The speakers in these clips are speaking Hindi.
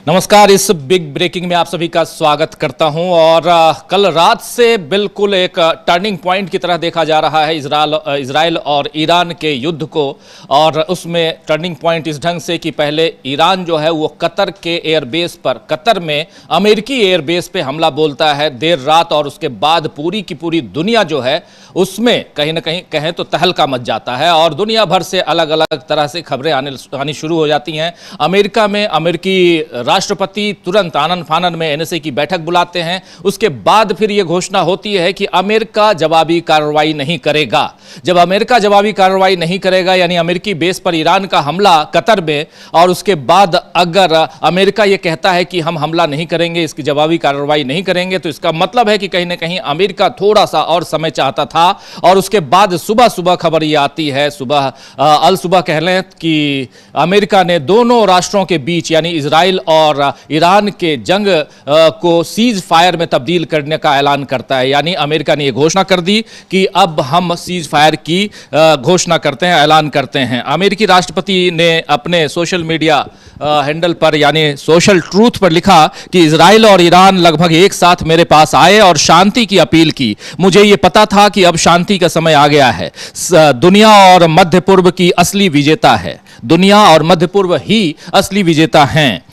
नमस्कार। इस बिग ब्रेकिंग में आप सभी का स्वागत करता हूं और कल रात से बिल्कुल एक टर्निंग पॉइंट की तरह देखा जा रहा है इजराइल और ईरान के युद्ध को। और उसमें टर्निंग पॉइंट इस ढंग से कि पहले ईरान जो है वो कतर के एयरबेस पर, कतर में अमेरिकी एयरबेस पे हमला बोलता है देर रात, और उसके बाद पूरी की पूरी दुनिया जो है उसमें कहीं ना कहीं कहें तो तहलका मच जाता है और दुनिया भर से अलग अलग तरह से खबरें आनी शुरू हो जाती हैं। अमेरिका में अमेरिकी राष्ट्रपति तुरंत आनन फानन में एनएसए की बैठक बुलाते हैं। उसके बाद फिर यह घोषणा होती है कि अमेरिका जवाबी कार्रवाई नहीं करेगा। जब अमेरिका जवाबी कार्रवाई नहीं करेगा यानी अमेरिकी बेस पर ईरान का हमला कतर में, और उसके बाद अगर अमेरिका यह कहता है कि हम हमला नहीं करेंगे, इसकी जवाबी कार्रवाई नहीं करेंगे, तो इसका मतलब है कि कहीं ना कहीं अमेरिका थोड़ा सा और समय चाहता था। और उसके बाद सुबह सुबह खबर यह आती है, अल सुबह कह लें कि अमेरिका ने दोनों राष्ट्रों के बीच यानी इजराइल और ईरान के जंग को सीज फायर में तब्दील करने का ऐलान करता है। यानी अमेरिका ने यह घोषणा कर दी कि अब हम सीज फायर की घोषणा करते हैं, ऐलान करते हैं। अमेरिकी राष्ट्रपति ने अपने सोशल मीडिया हैंडल पर यानी सोशल ट्रूथ पर लिखा कि इजराइल और ईरान लगभग एक साथ मेरे पास आए और शांति की अपील की। मुझे यह पता था कि अब शांति का समय आ गया है। दुनिया और मध्य पूर्व की असली विजेता है, दुनिया और मध्य पूर्व ही असली विजेता हैं।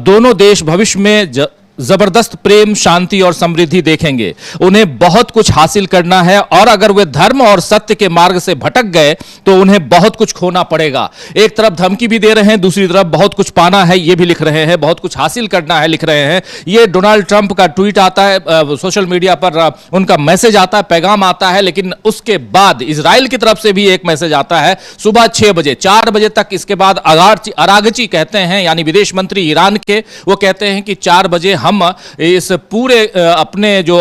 दोनों देश भविष्य में जबरदस्त प्रेम, शांति और समृद्धि देखेंगे। उन्हें बहुत कुछ हासिल करना है और अगर वे धर्म और सत्य के मार्ग से भटक गए तो उन्हें बहुत कुछ खोना पड़ेगा। एक तरफ धमकी भी दे रहे हैं, दूसरी तरफ बहुत कुछ पाना है ये भी लिख रहे हैं, बहुत कुछ हासिल करना है लिख रहे हैं। ये डोनाल्ड ट्रंप का ट्वीट आता है, सोशल मीडिया पर उनका मैसेज आता है, पैगाम आता है। लेकिन उसके बाद इजराइल की तरफ से भी एक मैसेज आता है सुबह 6 बजे, 4 बजे तक। इसके बाद अरागची कहते हैं यानी विदेश मंत्री ईरान के, वो कहते हैं कि 4 बजे हम इस पूरे अपने जो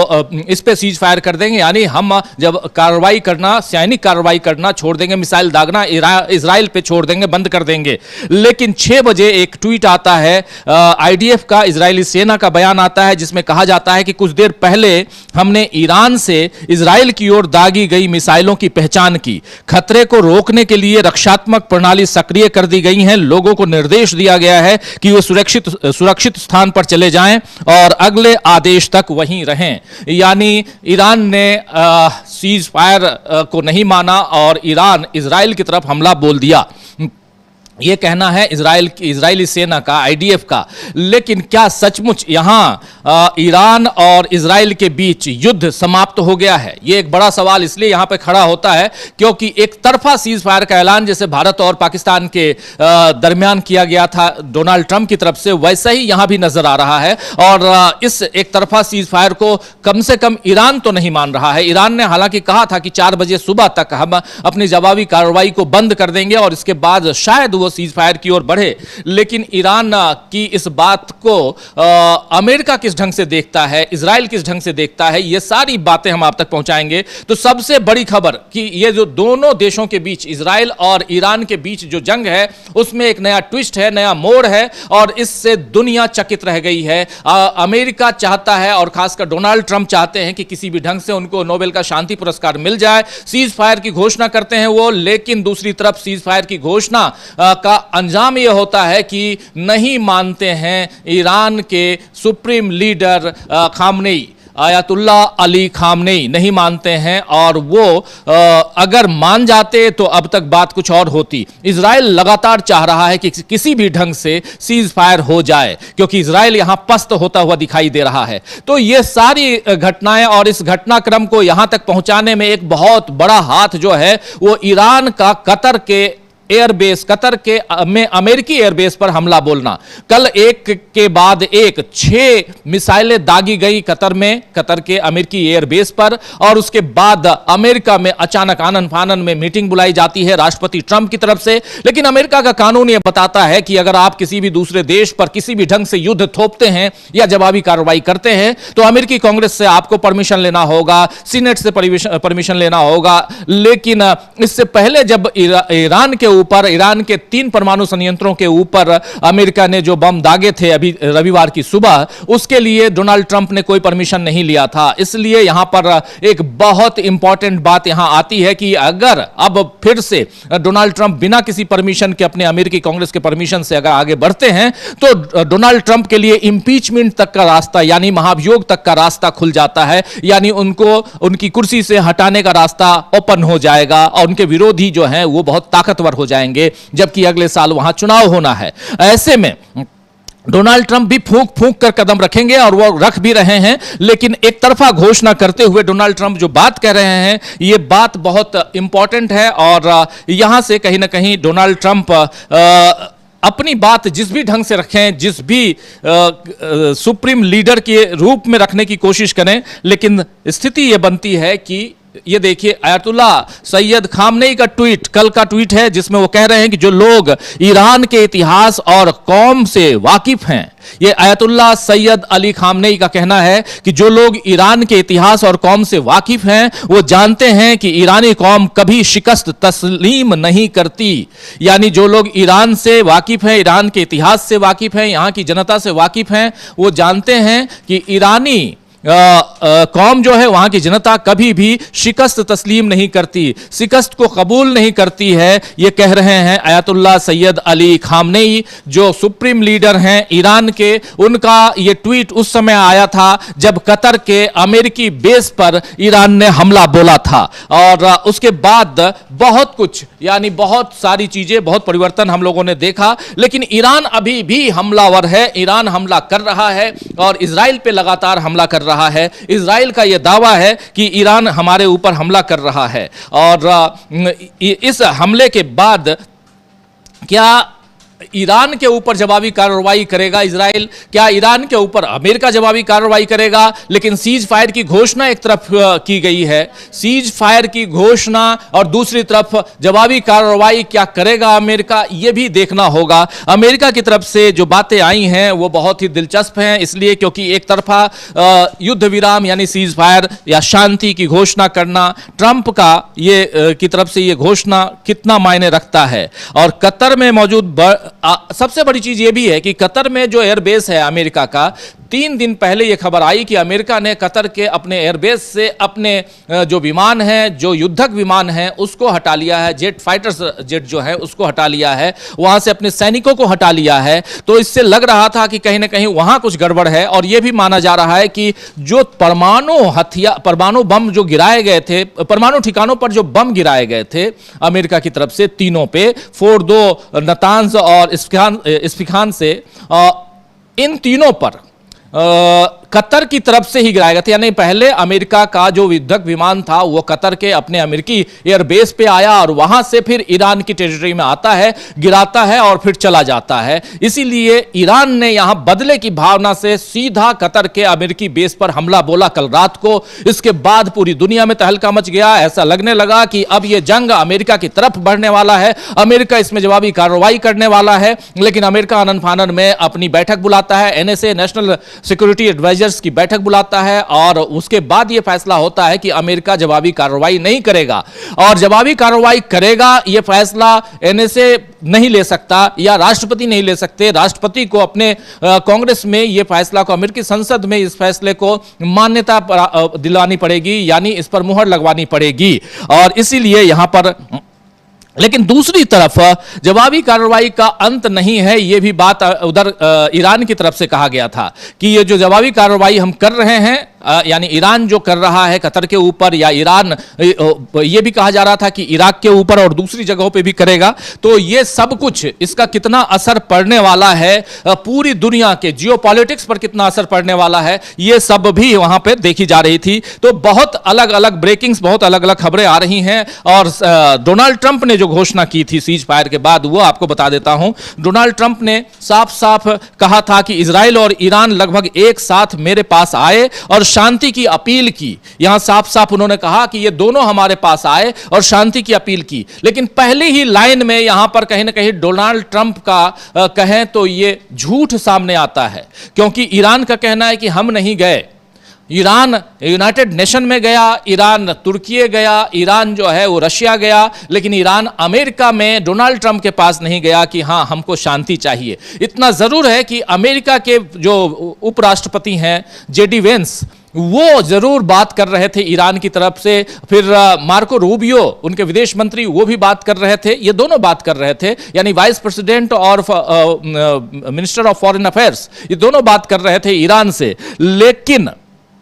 इस पे सीज फायर कर देंगे, यानी हम जब कार्रवाई करना, सैनिक कार्रवाई करना छोड़ देंगे, मिसाइल दागना इजराइल पे छोड़ देंगे, बंद कर देंगे। लेकिन 6 बजे एक ट्वीट आता है आईडीएफ का, इजरायली सेना का बयान आता है जिसमें कहा जाता है कि कुछ देर पहले हमने ईरान से इजराइल की ओर दागी गई मिसाइलों की पहचान की। खतरे को रोकने के लिए रक्षात्मक प्रणाली सक्रिय कर दी गई है। लोगों को निर्देश दिया गया है कि वे सुरक्षित स्थान पर चले जाएं और अगले आदेश तक वहीं रहें। यानी ईरान ने सीज फायर को नहीं माना और ईरान इजराइल की तरफ हमला बोल दिया। यह कहना है इजरायली सेना का, आईडीएफ का। लेकिन क्या सचमुच यहां ईरान और इजराइल के बीच युद्ध समाप्त हो गया है? यह एक बड़ा सवाल इसलिए यहां पे खड़ा होता है क्योंकि एक तरफा सीज फायर का ऐलान जैसे भारत और पाकिस्तान के दरमियान किया गया था डोनाल्ड ट्रंप की तरफ से, वैसा ही यहां भी नजर आ रहा है। और इस एक तरफा सीज फायर को कम से कम ईरान तो नहीं मान रहा है। ईरान ने हालांकि कहा था कि 4 बजे सुबह तक हम अपनी जवाबी कार्रवाई को बंद कर देंगे और इसके बाद शायद वो सीज फायर की ओर बढ़े। लेकिन ईरान की इस बात को अमेरिका किस ढंग से देखता है, इजराइल किस ढंग से देखता है, ये सारी बातें हम आप तक पहुंचाएंगे। तो सबसे बड़ी खबर कि ये जो दोनों देशों के बीच, इजराइल और ईरान के बीच जो जंग है उसमें एक नया ट्विस्ट है, नया मोड़ है और इससे दुनिया चकित रह गई है। अमेरिका चाहता है और खासकर डोनाल्ड ट्रंप चाहते हैं कि किसी भी ढंग से उनको नोबेल का शांति पुरस्कार मिल जाए। सीज फायर की घोषणा करते हैं वो, लेकिन दूसरी तरफ सीज फायर की घोषणा का अंजाम यह होता है कि नहीं मानते हैं ईरान के supreme leader Khamenei, ayatollah Ali Khamenei नहीं मानते हैं। और वो अगर मान जाते तो अब तक बात कुछ और होती। इजराइल लगातार चाह रहा है कि किसी भी ढंग से सीज फायर हो जाए क्योंकि इजराइल यहां पस्त होता हुआ दिखाई दे रहा है। तो ये सारी घटनाएं और इस घटनाक्रम को यहां तक पहुंचाने में एक बहुत बड़ा हाथ जो है वो ईरान का कतर के एयरबेस, कतर के में अमेरिकी एयरबेस पर हमला बोलना। कल एक के बाद एक 6 मिसाइलें दागी गई कतर में, कतर के अमेरिकी एयरबेस पर। और उसके बाद अमेरिका में अचानक आनन फानन में मीटिंग बुलाई जाती है राष्ट्रपति ट्रंप की तरफ से। लेकिन अमेरिका का कानून यह बताता है कि अगर आप किसी भी दूसरे देश पर किसी भी ढंग से युद्ध थोपते हैं या जवाबी कार्रवाई करते हैं तो अमेरिकी कांग्रेस से आपको परमिशन लेना होगा, सीनेट से परमिशन लेना होगा। लेकिन इससे पहले जब ईरान के ऊपर, ईरान के 3 परमाणु संयंत्रों के ऊपर अमेरिका ने जो बम दागे थे अभी रविवार की सुबह, उसके लिए डोनाल्ड ट्रंप ने कोई परमिशन नहीं लिया था। इसलिए यहां पर एक बहुत इंपॉर्टेंट बात यहां आती है कि अगर अब फिर से डोनाल्ड ट्रंप बिना किसी परमिशन के, अपने अमेरिकी कांग्रेस के परमिशन से अगर आगे बढ़ते हैं, तो डोनाल्ड ट्रंप के लिए इंपीचमेंट तक का रास्ता, यानी महाभियोग तक का रास्ता खुल जाता है, यानी उनको उनकी कुर्सी से हटाने का रास्ता ओपन हो जाएगा और उनके विरोधी जो हैं वो बहुत ताकतवर हो जाएंगे, जबकि अगले साल वहां चुनाव होना है। ऐसे में डोनाल्ड ट्रंप भी फूंक फूंक कर कदम रखेंगे और वो रख भी रहे हैं, लेकिन एक तरफा घोषणा करते हुए डोनाल्ड ट्रंप जो बात कह रहे हैं, ये बात बहुत इंपॉर्टेंट है और यहां से कहीं ना कहीं डोनाल्ड ट्रंप अपनी बात जिस भी ढंग से रखें, जिस भी सुप्रीम लीडर के रूप में रखने की कोशिश करें, लेकिन स्थिति यह बनती है कि ये देखिए अयतुल्ला सैयद खामनेई का ट्वीट, कल का ट्वीट है, जिसमें वो कह रहे हैं कि जो लोग ईरान के इतिहास और कौम से वाकिफ हैं, ये अयतुल्ला सैयद अली खामनेई का कहना है कि जो लोग ईरान के इतिहास और कौम से वाकिफ हैं वो जानते हैं कि ईरानी कौम कभी शिकस्त तस्लीम नहीं करती। यानी जो लोग ईरान से वाकिफ हैं, ईरान के इतिहास से वाकिफ हैं, यहां की जनता से वाकिफ हैं, वो जानते हैं कि ईरानी कौम जो है, वहां की जनता कभी भी शिकस्त तस्लीम नहीं करती, शिकस्त को कबूल नहीं करती है। ये कह रहे हैं अयतुल्ला सैयद अली खामनेई, जो सुप्रीम लीडर हैं ईरान के। उनका ये ट्वीट उस समय आया था जब कतर के अमेरिकी बेस पर ईरान ने हमला बोला था और उसके बाद बहुत कुछ, यानी बहुत सारी चीजें, बहुत परिवर्तन हम लोगों ने देखा, लेकिन ईरान अभी भी हमलावर है। ईरान हमला कर रहा है और इजराइल पे लगातार हमला कर रहा है। इजराइल का यह दावा है कि ईरान हमारे ऊपर हमला कर रहा है और इस हमले के बाद क्या ईरान के ऊपर जवाबी कार्रवाई करेगा इजराइल? क्या ईरान के ऊपर अमेरिका जवाबी कार्रवाई करेगा? लेकिन सीज फायर की घोषणा एक तरफ की गई है, सीज फायर की घोषणा, और दूसरी तरफ जवाबी कार्रवाई क्या करेगा अमेरिका, यह भी देखना होगा। अमेरिका की तरफ से जो बातें आई हैं वो बहुत ही दिलचस्प हैं, इसलिए क्योंकि एक तरफा युद्ध विराम यानी सीज फायर या शांति की घोषणा करना, ट्रंप का ये की तरफ से ये घोषणा कितना मायने रखता है। और कतर में मौजूद सबसे बड़ी चीज यह भी है कि कतर में जो एयरबेस है अमेरिका का, 3 दिन पहले यह खबर आई कि अमेरिका ने कतर के अपने एयरबेस से अपने जो विमान हैं, जो युद्धक विमान हैं, उसको हटा लिया है। जेट फाइटर्स जेट जो है उसको हटा लिया है, वहां से अपने सैनिकों को हटा लिया है। तो इससे लग रहा था कि कहीं ना कहीं वहां कुछ गड़बड़ है और यह भी माना जा रहा है कि जो परमाणु बम जो गिराए गए थे, परमाणु ठिकानों पर जो बम गिराए गए थे अमेरिका की तरफ से, तीनों पे, फोर्डो, नतांज और इस्फिखान से, इन तीनों पर कतर की तरफ से ही गिराया गया था। यानी पहले अमेरिका का जो युद्धक विमान था वो कतर के अपने अमेरिकी एयरबेस पे आया और वहां से फिर ईरान की टेरिटरी में आता है, गिराता है और फिर चला जाता है। इसीलिए ईरान ने यहां बदले की भावना से सीधा कतर के अमेरिकी बेस पर हमला बोला कल रात को। इसके बाद पूरी दुनिया में तहलका मच गया। ऐसा लगने लगा कि अब यह जंग अमेरिका की तरफ बढ़ने वाला है, अमेरिका इसमें जवाबी कार्रवाई करने वाला है। लेकिन अमेरिका आनन फानन में अपनी बैठक बुलाता है, एनएसए नेशनल सिक्योरिटी एडवाइजर्स की बैठक बुलाता है और उसके बाद यह फैसला होता है कि अमेरिका जवाबी कार्रवाई नहीं करेगा। और जवाबी कार्रवाई करेगा यह फैसला एनएसए नहीं ले सकता या राष्ट्रपति नहीं ले सकते। राष्ट्रपति को अपने कांग्रेस में यह फैसला को, अमेरिकी संसद में इस फैसले को मान्यता दिलानी पड़ेगी, यानी इस पर मुहर लगवानी पड़ेगी। और इसीलिए यहां पर, लेकिन दूसरी तरफ जवाबी कार्रवाई का अंत नहीं है। यह भी बात उधर ईरान की तरफ से कहा गया था कि ये जो जवाबी कार्रवाई हम कर रहे हैं, यानी ईरान जो कर रहा है कतर के ऊपर, या ईरान, ये भी कहा जा रहा था कि इराक के ऊपर और दूसरी जगहों पे भी करेगा, तो ये सब कुछ, इसका कितना असर पड़ने वाला है, पूरी दुनिया के जियोपॉलिटिक्स पर कितना असर पड़ने वाला है, ये सब भी वहां पे देखी जा रही थी। तो बहुत अलग अलग ब्रेकिंग्स, बहुत अलग अलग खबरें आ रही हैं। और डोनाल्ड ट्रंप ने जो घोषणा की थी सीज फायर के बाद, वो आपको बता देता हूं। डोनाल्ड ट्रंप ने साफ साफ कहा था कि इजराइल और ईरान लगभग एक साथ मेरे पास आए और शांति की अपील की। यहां साफ साफ उन्होंने कहा कि ये दोनों हमारे पास आए और शांति की अपील की। लेकिन पहली ही लाइन में यहां पर कहीं ना कहीं डोनाल्ड ट्रंप का कहें तो ये झूठ सामने आता है, क्योंकि ईरान का कहना है कि हम नहीं गए, ईरान यूनाइटेड नेशन में गया, ईरान तुर्की गया, ईरान जो है वो रशिया गया, लेकिन ईरान अमेरिका में डोनाल्ड ट्रंप के पास नहीं गया कि हाँ हमको शांति चाहिए। इतना जरूर है कि अमेरिका के जो उपराष्ट्रपति हैं जेडी वेंस, वो जरूर बात कर रहे थे ईरान की तरफ से। फिर मार्को रूबियो उनके विदेश मंत्री, वो भी बात कर रहे थे। ये दोनों बात कर रहे थे, यानी वाइस प्रेसिडेंट और मिनिस्टर ऑफ फॉरेन अफेयर्स, ये दोनों बात कर रहे थे ईरान से। लेकिन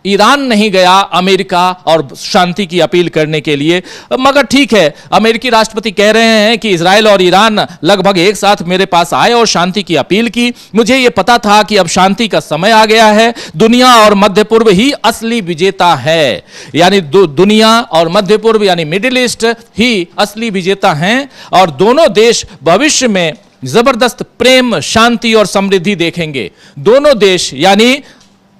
ईरान नहीं गया अमेरिका और शांति की अपील करने के लिए। मगर ठीक है, अमेरिकी राष्ट्रपति कह रहे हैं कि इजराइल और ईरान लगभग एक साथ मेरे पास आए और शांति की अपील की। मुझे यह पता था कि अब शांति का समय आ गया है। दुनिया और मध्य पूर्व ही असली विजेता है, यानी दुनिया और मध्य पूर्व यानी मिडिल ईस्ट ही असली विजेता हैं, और दोनों देश भविष्य में जबरदस्त प्रेम, शांति और समृद्धि देखेंगे। दोनों देश यानी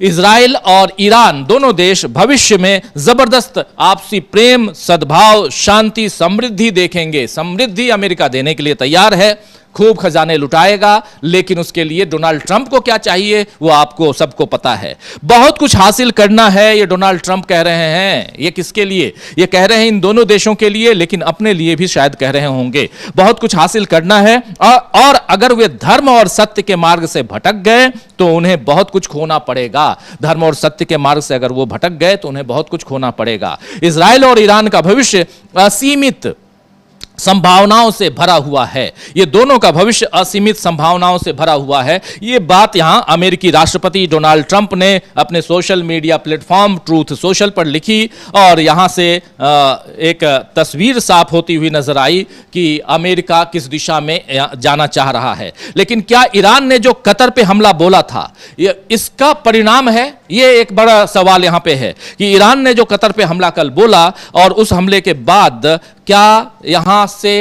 इजराइल और ईरान, दोनों देश भविष्य में जबरदस्त आपसी प्रेम, सद्भाव, शांति, समृद्धि देखेंगे। समृद्धि अमेरिका देने के लिए तैयार है, खूब खजाने लुटाएगा, लेकिन उसके लिए डोनाल्ड ट्रंप को क्या चाहिए वो आपको सबको पता है। बहुत कुछ हासिल करना है, ये डोनाल्ड ट्रंप कह रहे हैं। ये किसके लिए? ये कह रहे हैं इन दोनों देशों के लिए, लेकिन अपने लिए भी शायद कह रहे होंगे। बहुत कुछ हासिल करना है, और अगर वे धर्म और सत्य के मार्ग से भटक गए तो उन्हें बहुत कुछ खोना पड़ेगा। धर्म और सत्य के मार्ग से अगर वो भटक गए तो उन्हें बहुत कुछ खोना पड़ेगा। इजराइल और ईरान का भविष्य असीमित संभावनाओं से भरा हुआ है। ये दोनों का भविष्य असीमित संभावनाओं से भरा हुआ है। ये बात यहां अमेरिकी राष्ट्रपति डोनाल्ड ट्रंप ने अपने social media platform truth social पर लिखी, और यहां से एक तस्वीर साफ होती हुई नजर आई कि अमेरिका किस दिशा में जाना चाह रहा है। लेकिन क्या ईरान ने जो कतर पे हमला बोला था, ये इसका परिणाम है? ये एक बड़ा सवाल यहां पे है कि ईरान ने जो कतर पे हमला कल बोला, और उस हमले के बाद क्या यहां से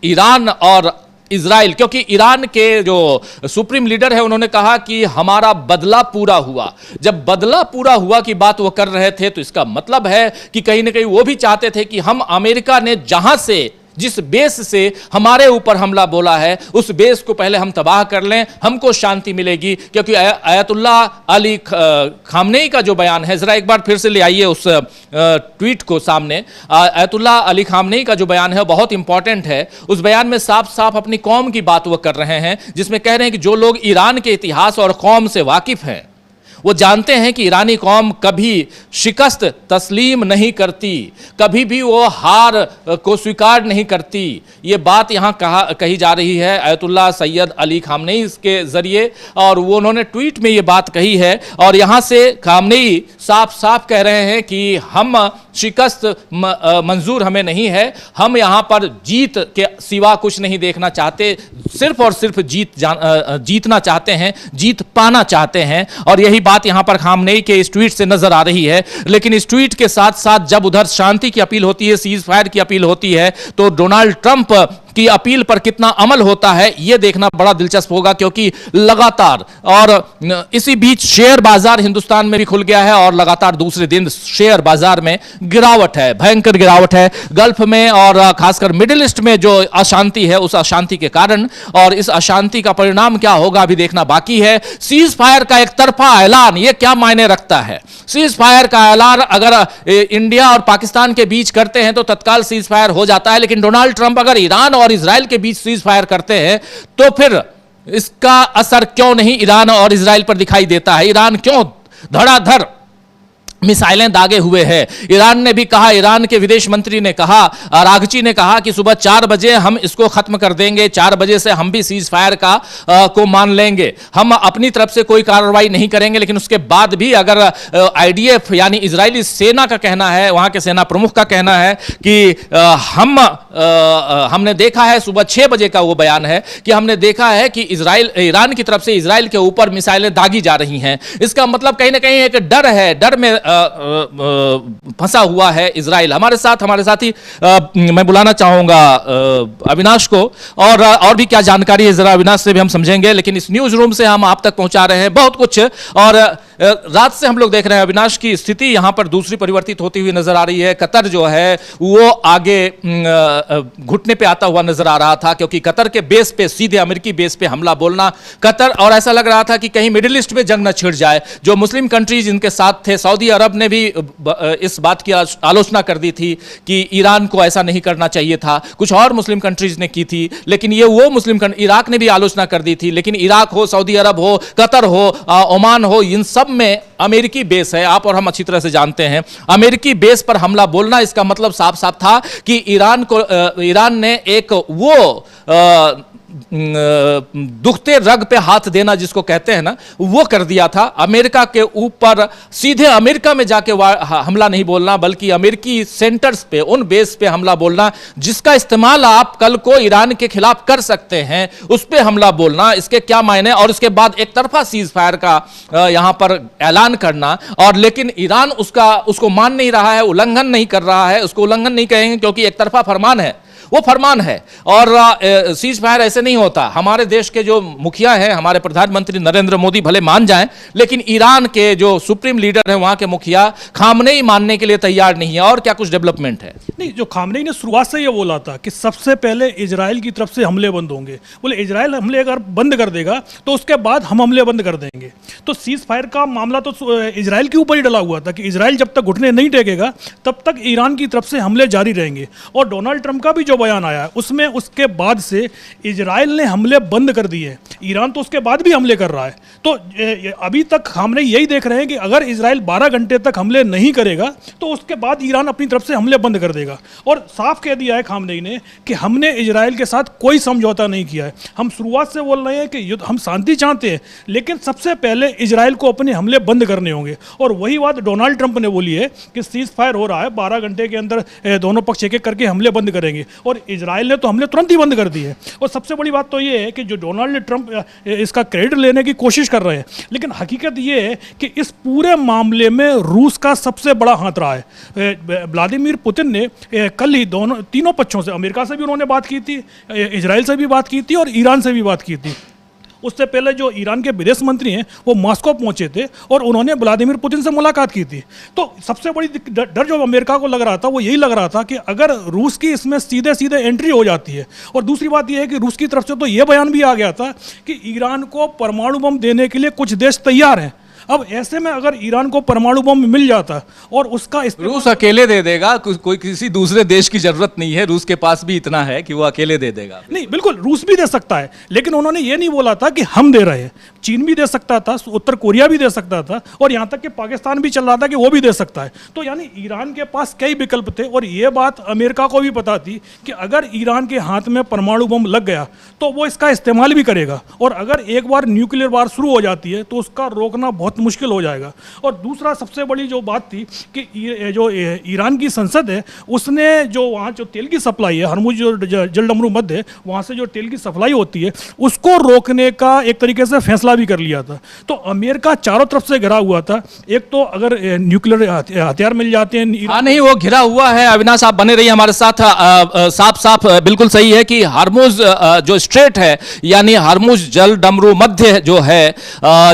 ईरान और इजराइल, क्योंकि ईरान के जो सुप्रीम लीडर है उन्होंने कहा कि हमारा बदला पूरा हुआ। जब बदला पूरा हुआ की बात वो कर रहे थे, तो इसका मतलब है कि कहीं ना कहीं वो भी चाहते थे कि हम, अमेरिका ने जहां से, जिस बेस से हमारे ऊपर हमला बोला है, उस बेस को पहले हम तबाह कर लें, हमको शांति मिलेगी। क्योंकि आयतुल्ला अली खामनेई का जो बयान है, जरा एक बार फिर से ले आइए उस ट्वीट को सामने। आयतुल्ला अली खामनेई का जो बयान है बहुत इंपॉर्टेंट है। उस बयान में साफ साफ अपनी कौम की बात वो कर रहे हैं, जिसमें कह रहे हैं कि जो लोग ईरान के इतिहास और कौम से वाकिफ हैं वो जानते हैं कि ईरानी कौम कभी शिकस्त तस्लीम नहीं करती, कभी भी वो हार को स्वीकार नहीं करती। ये बात यहाँ कही जा रही है आयतुल्ला सैयद अली खामनेई के जरिए, और वो उन्होंने ट्वीट में ये बात कही है। और यहाँ से खामनेई साफ साफ कह रहे हैं कि हम शिकस्त मंजूर हमें नहीं है, हम यहाँ पर जीत के सिवा कुछ नहीं देखना चाहते, सिर्फ और सिर्फ जीतना चाहते हैं, जीत पाना चाहते हैं। और यही बात यहां पर खामनेई के इस ट्वीट से नजर आ रही है। लेकिन इस ट्वीट के साथ साथ जब उधर शांति की अपील होती है, सीज फायर की अपील होती है, तो डोनाल्ड ट्रंप की अपील पर कितना अमल होता है यह देखना बड़ा दिलचस्प होगा। क्योंकि लगातार, और इसी बीच शेयर बाजार हिंदुस्तान में भी खुल गया है, और लगातार दूसरे दिन शेयर बाजार में गिरावट है, भयंकर गिरावट है गल्फ में, और खासकर मिडिल ईस्ट में जो अशांति है, उस अशांति के कारण। और इस अशांति का परिणाम क्या होगा अभी देखना बाकी है। सीज फायर का एक तरफा ऐलान, यह क्या मायने रखता है? सीज फायर का ऐलान अगर इंडिया और पाकिस्तान के बीच करते हैं तो तत्काल सीज फायर हो जाता है, लेकिन डोनाल्ड ट्रंप अगर ईरान और इजराइल के बीच सीज फायर करते हैं तो फिर इसका असर क्यों नहीं ईरान और इजराइल पर दिखाई देता है? ईरान क्यों धड़ाधड़ मिसाइलें दागे हुए हैं? ईरान ने भी कहा, ईरान के विदेश मंत्री ने कहा, राघची ने कहा कि सुबह 4 बजे हम इसको खत्म कर देंगे, 4 बजे से हम भी सीज फायर को मान लेंगे, हम अपनी तरफ से कोई कार्रवाई नहीं करेंगे। लेकिन उसके बाद भी अगर आईडीएफ यानी इजरायली सेना का कहना है, वहां के सेना प्रमुख का कहना है कि हमने देखा है, सुबह 6 बजे का वो बयान है कि हमने देखा है कि ईरान की तरफ से इजराइल के ऊपर मिसाइलें दागी जा रही हैं। इसका मतलब कहीं ना कहीं एक डर है, डर में फंसा हुआ है इजराइल। हमारे साथी मैं बुलाना चाहूंगा अविनाश को, और भी क्या जानकारी है जरा अविनाश से भी हम समझेंगे, लेकिन इस न्यूज रूम से हम आप तक पहुंचा रहे हैं बहुत कुछ। और रात से हम लोग देख रहे हैं अविनाश की स्थिति यहां पर दूसरी परिवर्तित होती हुई नजर आ रही है। कतर जो है वो आगे घुटने पे आता हुआ नजर आ रहा था, क्योंकि कतर के बेस पे, सीधे अमेरिकी बेस पे हमला बोलना कतर, और ऐसा लग रहा था कि कहीं मिडिल ईस्ट में जंग न छिड़ जाए। जो मुस्लिम कंट्रीज इनके साथ थे, सऊदी अरब ने भी इस बात की आलोचना कर दी थी कि ईरान को ऐसा नहीं करना चाहिए था। कुछ और मुस्लिम कंट्रीज ने की थी, लेकिन ये वो इराक ने भी आलोचना कर दी थी। लेकिन इराक हो, सऊदी अरब हो, कतर हो, ओमान हो, इन सब में अमेरिकी बेस है। आप और हम अच्छी तरह से जानते हैं अमेरिकी बेस पर हमला बोलना, इसका मतलब साफ साफ था कि ईरान ने एक वो दुखते रग पे हाथ देना जिसको कहते हैं ना, वो कर दिया था। अमेरिका के ऊपर सीधे अमेरिका में जाके हमला नहीं बोलना, बल्कि अमेरिकी सेंटर्स पे, उन बेस पे हमला बोलना जिसका इस्तेमाल आप कल को ईरान के खिलाफ कर सकते हैं, उस पे हमला बोलना। इसके क्या मायने, और उसके बाद एक तरफा सीज फायर का यहां पर ऐलान करना, और लेकिन ईरान उसको मान नहीं रहा है, उल्लंघन नहीं कर रहा है। उसको उल्लंघन नहीं कहेंगे क्योंकि एक तरफा फरमान है, वो फरमान है। और सीज फायर ऐसे नहीं होता। हमारे देश के जो मुखिया हैं, हमारे प्रधानमंत्री नरेंद्र मोदी भले मान जाएं, लेकिन ईरान के जो सुप्रीम लीडर हैं, वहां के मुखिया खामनेई मानने के लिए तैयार नहीं है। और क्या कुछ डेवलपमेंट है? नहीं, जो खामनेई ने शुरुआत से ये बोला था कि सबसे पहले इजराइल की तरफ से हमले बंद होंगे। बोले इजराइल हमले अगर बंद कर देगा तो उसके बाद हम हमले बंद कर देंगे। तो सीज फायर का मामला तो इजराइल के ऊपर ही डला हुआ था कि इजराइल जब तक घुटने नहीं टेकेगा तब तक ईरान की तरफ से हमले जारी रहेंगे। और डोनाल्ड ट्रंप का भी जो बयान आया है उसमें उसके बाद से इजराइल ने हमले बंद कर दिए, ईरान तो उसके बाद भी हमले कर रहा है। तो अभी तक खामनेई यही देख रहे हैं कि अगर इजराइल 12 घंटे तक हमले नहीं करेगा तो उसके बाद ईरान अपनी तरफ से हमले बंद कर देगा। और साफ कह दिया है खामनेई ने कि हमने इजराइल के साथ कोई समझौता नहीं किया है। हम शुरुआत से बोल रहे हैं कि हम शांति चाहते हैं, लेकिन सबसे पहले इजराइल को अपने हमले बंद करने होंगे। और वही बात डोनाल्ड ट्रंप ने बोली है कि सीज फायर हो रहा है, 12 घंटे के अंदर दोनों पक्ष एक एक करके हमले बंद करेंगे। और इजराइल ने तो हमले तुरंत ही बंद कर दिए। और सबसे बड़ी बात तो ये है कि जो डोनाल्ड ट्रंप इसका क्रेडिट लेने की कोशिश कर रहे हैं, लेकिन हकीकत ये है कि इस पूरे मामले में रूस का सबसे बड़ा हाथ रहा है। व्लादिमीर पुतिन ने कल ही तीनों पक्षों से, अमेरिका से भी उन्होंने बात की थी, इजराइल से भी बात की थी और ईरान से भी बात की थी। उससे पहले जो ईरान के विदेश मंत्री हैं वो मॉस्को पहुंचे थे और उन्होंने व्लादिमीर पुतिन से मुलाकात की थी। तो सबसे बड़ी डर जो अमेरिका को लग रहा था वो यही लग रहा था कि अगर रूस की इसमें सीधे सीधे एंट्री हो जाती है। और दूसरी बात यह है कि रूस की तरफ से तो ये बयान भी आ गया था कि ईरान को परमाणु बम देने के लिए कुछ देश तैयार हैं। अब ऐसे में अगर ईरान को परमाणु बम मिल जाता और उसका रूस अकेले दे देगा, कोई किसी दूसरे देश की जरूरत नहीं है। रूस के पास भी इतना है कि वो अकेले दे देगा। नहीं, बिल्कुल रूस भी दे सकता है, लेकिन उन्होंने ये नहीं बोला था कि हम दे रहे हैं। चीन भी दे सकता था, उत्तर कोरिया भी दे सकता था, और यहाँ तक कि पाकिस्तान भी चल रहा था कि वो भी दे सकता है। तो यानी ईरान के पास कई विकल्प थे। और ये बात अमेरिका को भी पता थी कि अगर ईरान के हाथ में परमाणु बम लग गया तो वो इसका इस्तेमाल भी करेगा। और अगर एक बार न्यूक्लियर वार शुरू हो जाती है तो उसका रोकना बहुत मुश्किल हो जाएगा। और दूसरा सबसे बड़ी जो बात थी कि जो ईरान की संसद है उसने जो वहाँ जो तेल की सप्लाई है, हरमुज जो जलडमरू मध्य है, वहाँ से जो तेल की सप्लाई होती है उसको रोकने का एक तरीके से फैसला भी कर लिया था। तो अमेरिका चारों तरफ से घिरा हुआ था। एक तो अगर न्यूक्लियर हथियार मिल जाते हैं, हाँ नहीं, वो घिरा हुआ है। अविनाश आप बने रहिए हमारे साथ। साफ बिल्कुल सही है कि हरमुज जो स्ट्रेट है, यानी हरमुज जलडमरू मध्य जो है,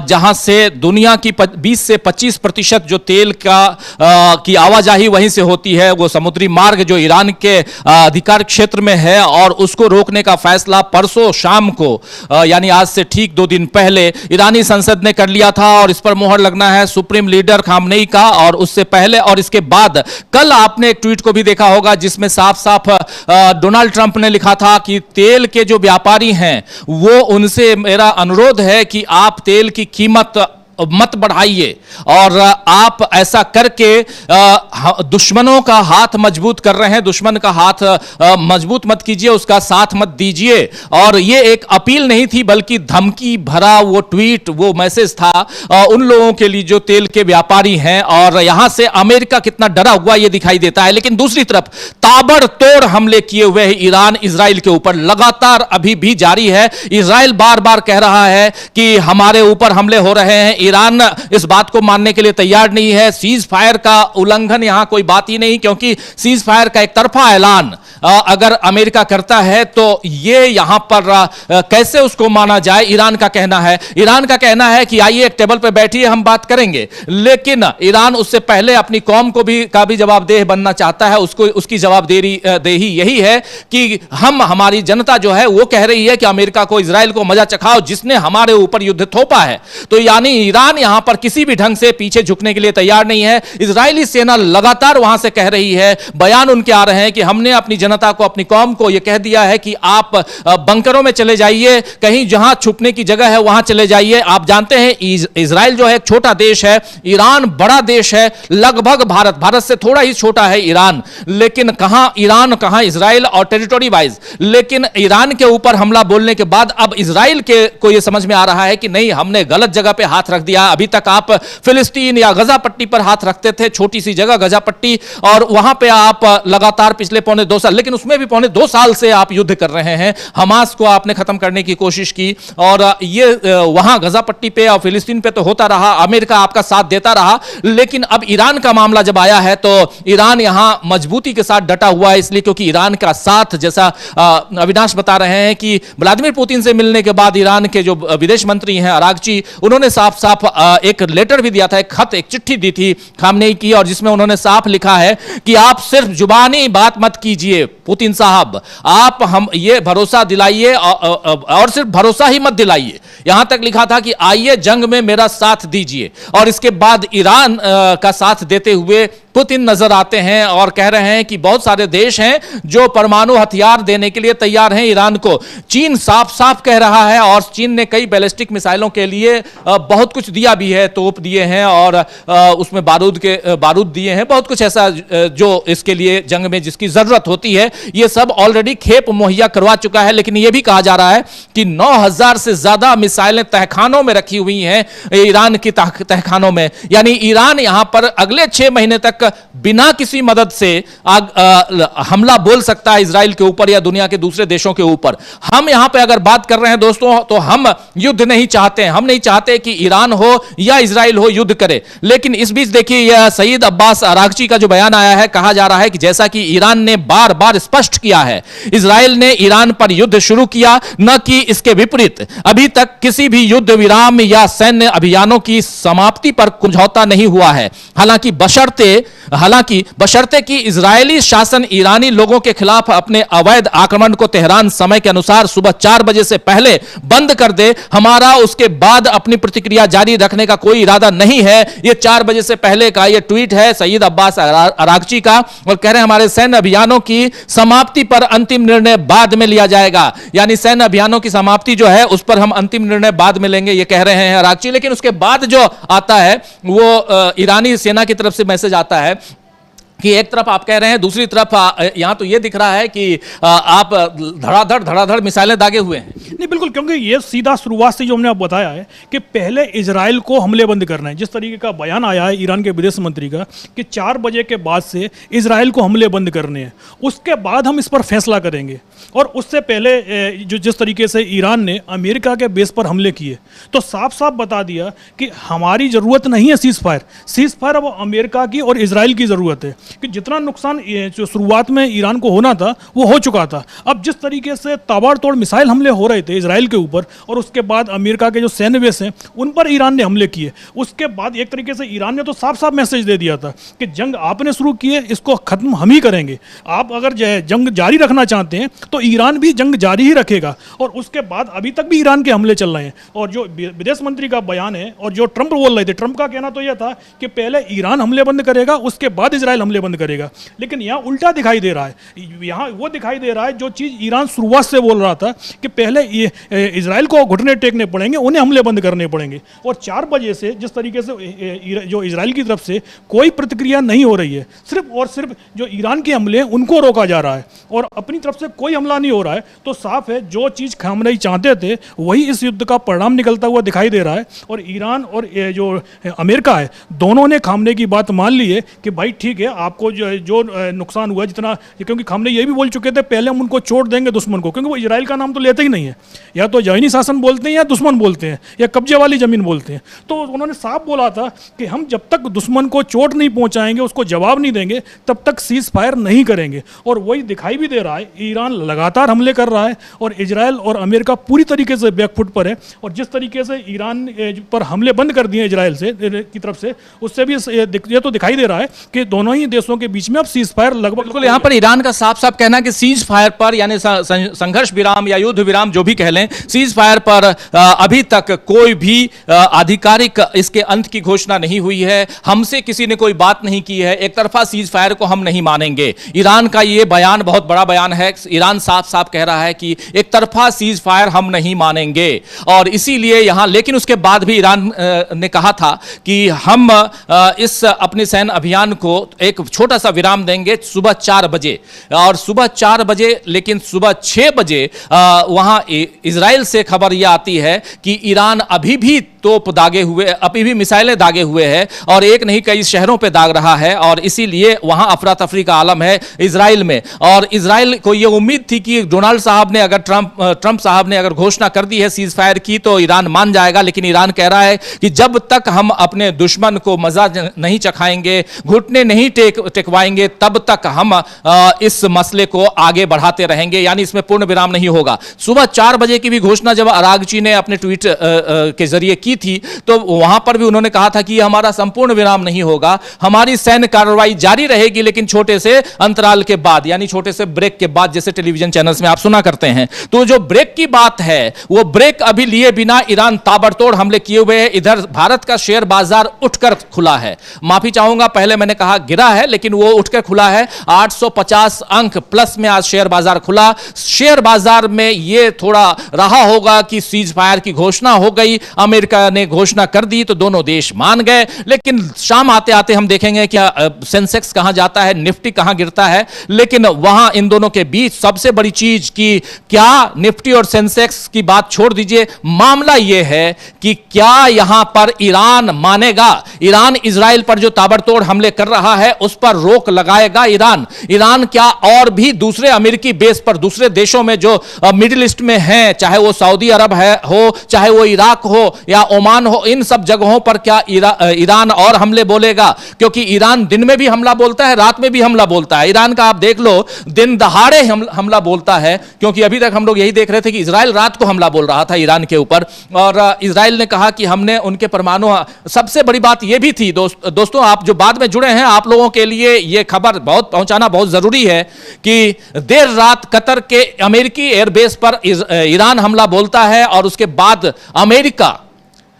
जहां से दुनिया की 20 से 25% जो तेल की आवाजाही वहीं से होती है, वो समुद्री मार्ग जो ईरान के अधिकार क्षेत्र में है, और उसको रोकने का फैसला परसों शाम को, यानी आज से ठीक 2 दिन पहले ईरानी संसद ने कर लिया था। और इस पर मोहर लगना है सुप्रीम लीडर खामनेई का। और उससे पहले और इसके बाद कल आपने एक ट्वीट को भी देखा होगा जिसमें साफ साफ डोनाल्ड ट्रंप ने लिखा था कि तेल के जो व्यापारी हैं वो, उनसे मेरा अनुरोध है कि आप तेल की कीमत मत बढ़ाइए, और आप ऐसा करके दुश्मनों का हाथ मजबूत कर रहे हैं। दुश्मन का हाथ मजबूत मत कीजिए, उसका साथ मत दीजिए। और ये एक अपील नहीं थी बल्कि धमकी भरा वो ट्वीट, वो मैसेज था उन लोगों के लिए जो तेल के व्यापारी हैं। और यहां से अमेरिका कितना डरा हुआ ये दिखाई देता है। लेकिन दूसरी तरफ ताबड़तोड़ हमले किए हुए हैं ईरान इजराइल के ऊपर, लगातार अभी भी जारी है। इजराइल बार बार कह रहा है कि हमारे ऊपर हमले हो रहे हैं, ईरान इस बात को मानने के लिए तैयार नहीं है। सीज फायर का उल्लंघन यहां कोई बात ही नहीं, क्योंकि सीज फायर का एक तरफा ऐलान अगर अमेरिका करता है तो ये यहां पर कैसे उसको माना जाए। ईरान का कहना है कि आइए एक टेबल पर बैठिए, हम बात करेंगे। लेकिन ईरान उससे पहले अपनी कौम को भी जवाबदेह बनना चाहता है। उसकी जवाबदेही यही है कि हमारी जनता जो है वो कह रही है कि अमेरिका को, इजराइल को मजा चखाओ जिसने हमारे ऊपर युद्ध थोपा है। तो यानी ईरान यहां पर किसी भी ढंग से पीछे झुकने के लिए तैयार नहीं है। इजरायली सेना लगातार वहां से कह रही है, बयान उनके आ रहे हैं कि हमने अपनी जनता को, अपनी कौम को यह कह दिया है कि आप बंकरों में चले जाइए, कहीं जहां छुपने की जगह है वहां चले जाइए। आप जानते हैं इजराइल जो है एक छोटा देश है, ईरान बड़ा देश है, लगभग भारत से थोड़ा ही छोटा है ईरान। लेकिन कहां ईरान, कहां इजराइल, और टेरिटरी वाइज। लेकिन ईरान के ऊपर हमला बोलने के बाद अब इजराइल को यह समझ में आ रहा है कि नहीं, हमने गलत जगह पे हाथ रख दिया। अभी तक आप फिलिस्तीन या गजा पट्टी पर हाथ रखते थे, छोटी सी जगह गजा पट्टी, और वहां पे आप लगातार पिछले पौने 2 साल, लेकिन उसमें भी पौने 2 साल से आप युद्ध कर रहे हैं। हमास को आपने खत्म करने की कोशिश की, और ये वहां गजा पट्टी पे और फिलिस्तीन पे तो होता रहा, अमेरिका आपका साथ देता रहा। लेकिन अब ईरान का मामला जब आया है तो ईरान यहां मजबूती के साथ डटा हुआ है, इसलिए क्योंकि ईरान का साथ, जैसा अविनाश बता रहे हैं कि व्लादिमीर पुतिन से मिलने के बाद ईरान के जो विदेश मंत्री हैं अरागची, उन्होंने साफ साफ एक लेटर भी दिया था, एक खत, एक चिट्ठी दी थी खामनेई की, और जिसमें उन्होंने साफ लिखा है कि आप सिर्फ जुबानी बात मत कीजिए पुतिन साहब, आप हम ये भरोसा दिलाइए, और सिर्फ भरोसा ही मत दिलाइए, यहां तक लिखा था कि आइए जंग में मेरा साथ दीजिए। और इसके बाद ईरान का साथ देते हुए पुतिन नजर आते हैं और कह रहे हैं कि बहुत सारे देश हैं जो परमाणु हथियार देने के लिए तैयार हैं ईरान को। चीन साफ साफ कह रहा है, और चीन ने कई बैलिस्टिक मिसाइलों के लिए बहुत कुछ दिया भी है, तोप दिए हैं, और उसमें बारूद दिए हैं, बहुत कुछ ऐसा जो इसके लिए जंग में जिसकी जरूरत होती है, ये सब ऑलरेडी खेप मुहैया करवा चुका है। लेकिन यह भी कहा जा रहा है कि 9000 से ज्यादा मिसाइलें तहखानों में रखी हुई हैं ईरान की तहखानों में। यानी ईरान यहां पर अगले 6 महीने तक बिना किसी मदद से हमला बोल सकता है इजराइल के ऊपर या दुनिया के दूसरे देशों के ऊपर। हम यहां पे अगर बात कर रहे हैं दोस्तों, तो हम युद्ध नहीं चाहते हैं, हम नहीं चाहते कि ईरान हो या इजराइल हो युद्ध करे। लेकिन इस बीच देखिए यह सईद अब्बास अरागची का जो बयान आया है, कहा जा रहा है कि जैसा कि ईरान ने बार बार स्पष्ट किया है, इजराइल ने ईरान पर युद्ध शुरू किया, न कि इसके विपरीत। अभी तक किसी भी युद्ध विराम या सैन्य अभियानों की समाप्ति पर समझौता नहीं हुआ है। हालांकि बशर्ते कि इजरायली शासन ईरानी लोगों के खिलाफ अपने अवैध आक्रमण को तेहरान समय के अनुसार सुबह 4 बजे से पहले बंद कर दे, हमारा उसके बाद अपनी प्रतिक्रिया जारी रखने का कोई इरादा नहीं है। यह 4 बजे से पहले का यह ट्वीट है सईद अब्बास अरागची का, और कह रहे हैं हमारे सैन्य अभियानों की समाप्ति पर अंतिम निर्णय बाद में लिया जाएगा। यानी सैन्य अभियानों की समाप्ति जो है उस पर हम अंतिम निर्णय बाद में लेंगे, ये कह रहे हैं अरागची। लेकिन उसके बाद जो आता है वो ईरानी सेना की तरफ से मैसेज आता है कि एक तरफ आप कह रहे हैं, दूसरी तरफ यहां तो यह दिख रहा है कि आप धड़ाधड़ मिसाइलें दागे हुए हैं। नहीं बिल्कुल, क्योंकि ये सीधा शुरुआत से जो हमने आप बताया है कि पहले इजराइल को हमले बंद करना है। जिस तरीके का बयान आया है ईरान के विदेश मंत्री का कि 4 बजे के बाद से इजराइल को हमले बंद करने हैं, उसके बाद हम इस पर फैसला करेंगे। और उससे पहले जो जिस तरीके से ईरान ने अमेरिका के बेस पर हमले किए, तो साफ साफ बता दिया कि हमारी ज़रूरत नहीं है सीज फायर अब अमेरिका की और इजराइल की ज़रूरत है। कि जितना नुकसान जो शुरुआत में ईरान को होना था वो हो चुका था। अब जिस तरीके से ताबड़तोड़ मिसाइल हमले हो रहे थे इजराइल के ऊपर, और उसके बाद अमेरिका के जो सैन्य बेस हैं उन पर ईरान ने हमले किए, उसके बाद एक तरीके से ईरान ने तो साफ साफ मैसेज दे दिया था कि जंग आपने शुरू की है, इसको खत्म हम ही करेंगे। आप अगर जंग जारी रखना चाहते हैं तो ईरान भी जंग जारी ही रखेगा। और उसके बाद अभी तक भी ईरान के हमले चल रहे हैं। और जो विदेश मंत्री का बयान है और जो ट्रंप बोल रहे थे, ट्रंप का कहना तो यह था कि पहले ईरान हमले बंद करेगा, उसके बाद इजराइल हमले बंद करेगा। लेकिन यहाँ उल्टा दिखाई दे रहा है। यहाँ वो दिखाई दे रहा है जो चीज़ ईरान शुरुआत से बोल रहा था कि पहले ये इजराइल को घुटने टेकने पड़ेंगे, उन्हें हमले बंद करने पड़ेंगे। और 4 बजे से जिस तरीके से जो इजराइल की तरफ से कोई प्रतिक्रिया नहीं हो रही है, सिर्फ और सिर्फ जो ईरान के हमले हैं उनको रोका जा रहा है और अपनी तरफ से कोई हमला नहीं हो रहा है, तो साफ है जो चीज़ खामनेई चाहते थे वही इस युद्ध का परिणाम निकलता हुआ दिखाई दे रहा है। और ईरान और जो अमेरिका है, दोनों ने खामनेई की बात मान ली है कि भाई ठीक है, आपको जो नुकसान हुआ जितना, क्योंकि हमने ये भी बोल चुके थे पहले हम उनको चोट देंगे दुश्मन को, क्योंकि वो इजराइल का नाम तो लेते ही नहीं है, या तो जहनी शासन बोलते हैं या दुश्मन बोलते हैं या कब्जे वाली ज़मीन बोलते हैं। तो उन्होंने साफ बोला था कि हम जब तक दुश्मन को चोट नहीं पहुंचाएंगे, उसको जवाब नहीं देंगे, तब तक सीज फायर नहीं करेंगे। और वही दिखाई भी दे रहा है, ईरान लगातार हमले कर रहा है और इजराइल और अमेरिका पूरी तरीके से बैकफुट पर है। और जिस तरीके से ईरान पर हमले बंद कर दिए इजराइल से की तरफ से, उससे भी ये तो दिखाई दे रहा है कि दोनों ही देशों के बीच में अब सीज फायर लगभग, बिल्कुल यहाँ पर ईरान का साफ साफ कहना है कि सीज फायर पर, यानी संघर्ष विराम या युद्ध विराम जो भी कह लें, सीज फायर पर अभी तक कोई भी आधिकारिक इसके अंत की घोषणा नहीं हुई है। हमसे किसी ने कोई बात नहीं की है, एक तरफा सीज फायर को हम नहीं मानेंगे। ईरान का यह बयान बहुत बड़ा बयान है। ईरान साफ साफ कह रहा है कि एक तरफा सीज फायर हम नहीं मानेंगे, और इसीलिए यहां, लेकिन उसके बाद भी ईरान ने कहा था कि हम इस अपने सैन्य अभियान को एक छोटा सा विराम देंगे सुबह 4 बजे, और सुबह 4 बजे, लेकिन सुबह 6 बजे वहां इजराइल से खबर यह आती है कि ईरान अभी भी तोप दागे हुए, अभी भी मिसाइलें दागे हुए है, और एक नहीं कई शहरों पे दाग रहा है, और इसीलिए वहां अफरा तफरी का आलम है इजराइल में। और इजराइल को यह उम्मीद थी कि डोनाल्ड साहब ने अगर ट्रंप साहब ने अगर घोषणा कर दी है सीज फायर की तो ईरान मान जाएगा, लेकिन ईरान कह रहा है कि जब तक हम अपने दुश्मन को मजा नहीं चखाएंगे, घुटने नहीं टेकवाएंगे, तब तक हम इस मसले को आगे बढ़ाते रहेंगे, यानी इसमें पूर्ण विराम नहीं होगा। सुबह 4 बजे की भी घोषणा जब अरागची ने अपने ट्वीट के जरिए की थी, तो वहां पर भी उन्होंने कहा था कि हमारा संपूर्ण विराम नहीं होगा, हमारी सैन्य कार्रवाई जारी रहेगी, लेकिन छोटे से अंतराल के बाद, यानी छोटे से ब्रेक के बाद, जैसे टेलीविजन चैनल्स में आप सुना करते हैं। तो जो ब्रेक की बात है, वो ब्रेक अभी लिए बिना ईरान ताबड़तोड़ हमले किए हुए है। इधर भारत का शेयर बाजार उठकर खुला है, माफी चाहूंगा पहले मैंने कहा गिरा है, लेकिन वो उठकर खुला है। 850 अंक प्लस में आज शेयर बाजार खुला। शेयर बाजार में ये थोड़ा रहा होगा कि सीज फायर की घोषणा हो गई, अमेरिका ने घोषणा कर दी तो दोनों देश मान गए, लेकिन शाम आते आते हम देखेंगे क्या सेंसेक्स कहां जाता है, निफ्टी कहां गिरता है। लेकिन वहां इन दोनों के बीच सबसे बड़ी चीज की क्या, निफ्टी और सेंसेक्स की बात छोड़ दीजिए, मामला यह है कि क्या यहां पर ईरान मानेगा, ईरान इजराइल पर जो ताबड़तोड़ हमले कर रहा है उस पर रोक लगाएगा ईरान क्या और भी दूसरे अमेरिकी बेस पर, दूसरे देशों में जो मिडिल ईस्ट में हैं, चाहे वो सऊदी अरब हो, चाहे वो इराक हो या ओमान हो, इन सब जगहों पर क्या ईरान और हमले बोलेगा? क्योंकि ईरान दिन में भी हमला बोलता है, रात में भी हमला बोलता है। ईरान का आप देख लो, दिन दहाड़े हमला बोलता है, क्योंकि अभी तक हम लोग यही देख रहे थे कि इजराइल रात को हमला बोल रहा था ईरान के ऊपर, और इजराइल ने कहा कि हमने उनके परमाणु, सबसे बड़ी बात यह भी थी दोस्तों, आप जो बाद में जुड़े हैं, आप लोगों के लिए यह खबर बहुत पहुंचाना बहुत जरूरी है कि देर रात कतर के अमेरिकी एयरबेस पर ईरान हमला बोलता है, और उसके बाद अमेरिका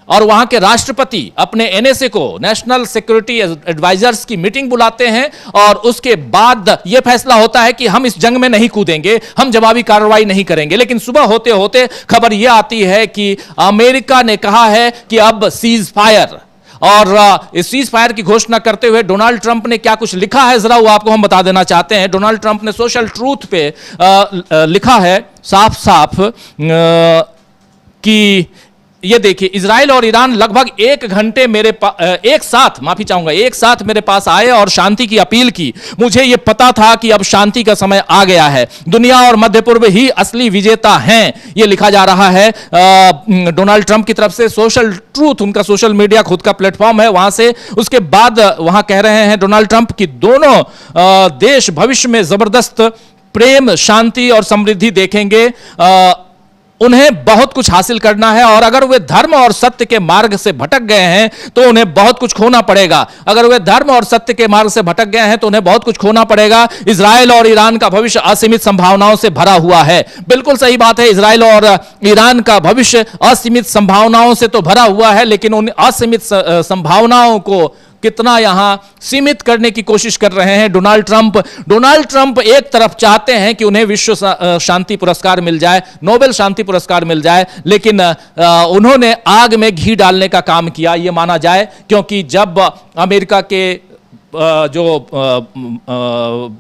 और वहां के राष्ट्रपति अपने एनएसए को, नेशनल सिक्योरिटी एडवाइजर्स की मीटिंग बुलाते हैं, और उसके बाद यह फैसला होता है कि हम इस जंग में नहीं कूदेंगे, हम जवाबी कार्रवाई नहीं करेंगे। लेकिन सुबह होते होते खबर यह आती है कि अमेरिका ने कहा है कि अब सीज फायर, और इस सीज फायर की घोषणा करते हुए डोनाल्ड ट्रंप ने क्या कुछ लिखा है, जरा वो आपको हम बता देना चाहते हैं। डोनाल्ड ट्रंप ने सोशल ट्रूथ पे लिखा है साफ साफ कि ये देखिए, इजराइल और ईरान लगभग 1 घंटे एक साथ मेरे पास आए और शांति की अपील की। मुझे यह पता था कि अब शांति का समय आ गया है, दुनिया और मध्य पूर्व ही असली विजेता हैं, यह लिखा जा रहा है डोनाल्ड ट्रंप की तरफ से। सोशल ट्रूथ उनका सोशल मीडिया खुद का प्लेटफॉर्म है, वहां से उसके बाद वहां कह रहे हैं डोनाल्ड ट्रंप कि दोनों देश भविष्य में जबरदस्त प्रेम, शांति और समृद्धि देखेंगे। उन्हें बहुत कुछ हासिल करना है, और अगर वे धर्म और सत्य के मार्ग से भटक गए हैं तो उन्हें बहुत कुछ खोना पड़ेगा। अगर वे धर्म और सत्य के मार्ग से भटक गए हैं तो उन्हें बहुत कुछ खोना पड़ेगा। इजराइल और ईरान का भविष्य असीमित संभावनाओं से भरा हुआ है। बिल्कुल सही बात है, इजराइल और ईरान का भविष्य असीमित संभावनाओं से तो भरा हुआ है, लेकिन उन असीमित संभावनाओं को कितना यहां सीमित करने की कोशिश कर रहे हैं डोनाल्ड ट्रंप एक तरफ चाहते हैं कि उन्हें विश्व शांति पुरस्कार मिल जाए, नोबेल शांति पुरस्कार मिल जाए, लेकिन उन्होंने आग में घी डालने का काम किया, यह माना जाए, क्योंकि जब अमेरिका के जो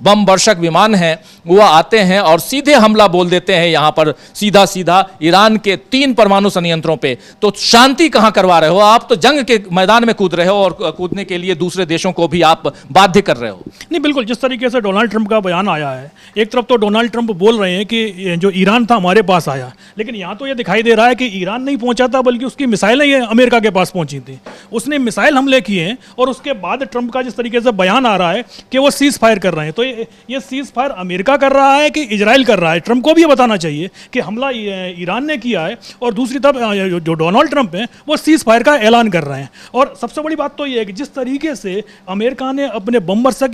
बम वर्षक विमान हैं वो आते हैं और सीधे हमला बोल देते हैं यहां पर सीधा सीधा ईरान के 3 परमाणु संयंत्रों पे, तो शांति कहां करवा रहे हो आप? तो जंग के मैदान में कूद रहे हो और कूदने के लिए दूसरे देशों को भी आप बाध्य कर रहे हो। नहीं, बिल्कुल जिस तरीके से डोनाल्ड ट्रंप का बयान आया है, एक तरफ तो डोनाल्ड ट्रंप बोल रहे हैं कि जो ईरान था हमारे पास आया, लेकिन यहां तो ये दिखाई दे रहा है कि ईरान नहीं पहुंचा था बल्कि उसकी मिसाइलें ये अमेरिका के पास पहुंची थी। उसने मिसाइल हमले किए हैं और उसके बाद ट्रंप का जिस तरीके से बयान आ रहा है कि वो सीज फायर कर रहे हैं, तो ये सीज फायर अमेरिका कर रहा है कि इजराइल कर रहा है? ट्रंप को भी ये बताना चाहिए कि हमला ईरान ने किया है और दूसरी तरफ जो डोनाल्ड ट्रंप हैं वो सीज फायर का ऐलान कर रहे हैं। और सबसे बड़ी बात तो ये है कि जिस तरीके से अमेरिका ने अपने बम वर्षक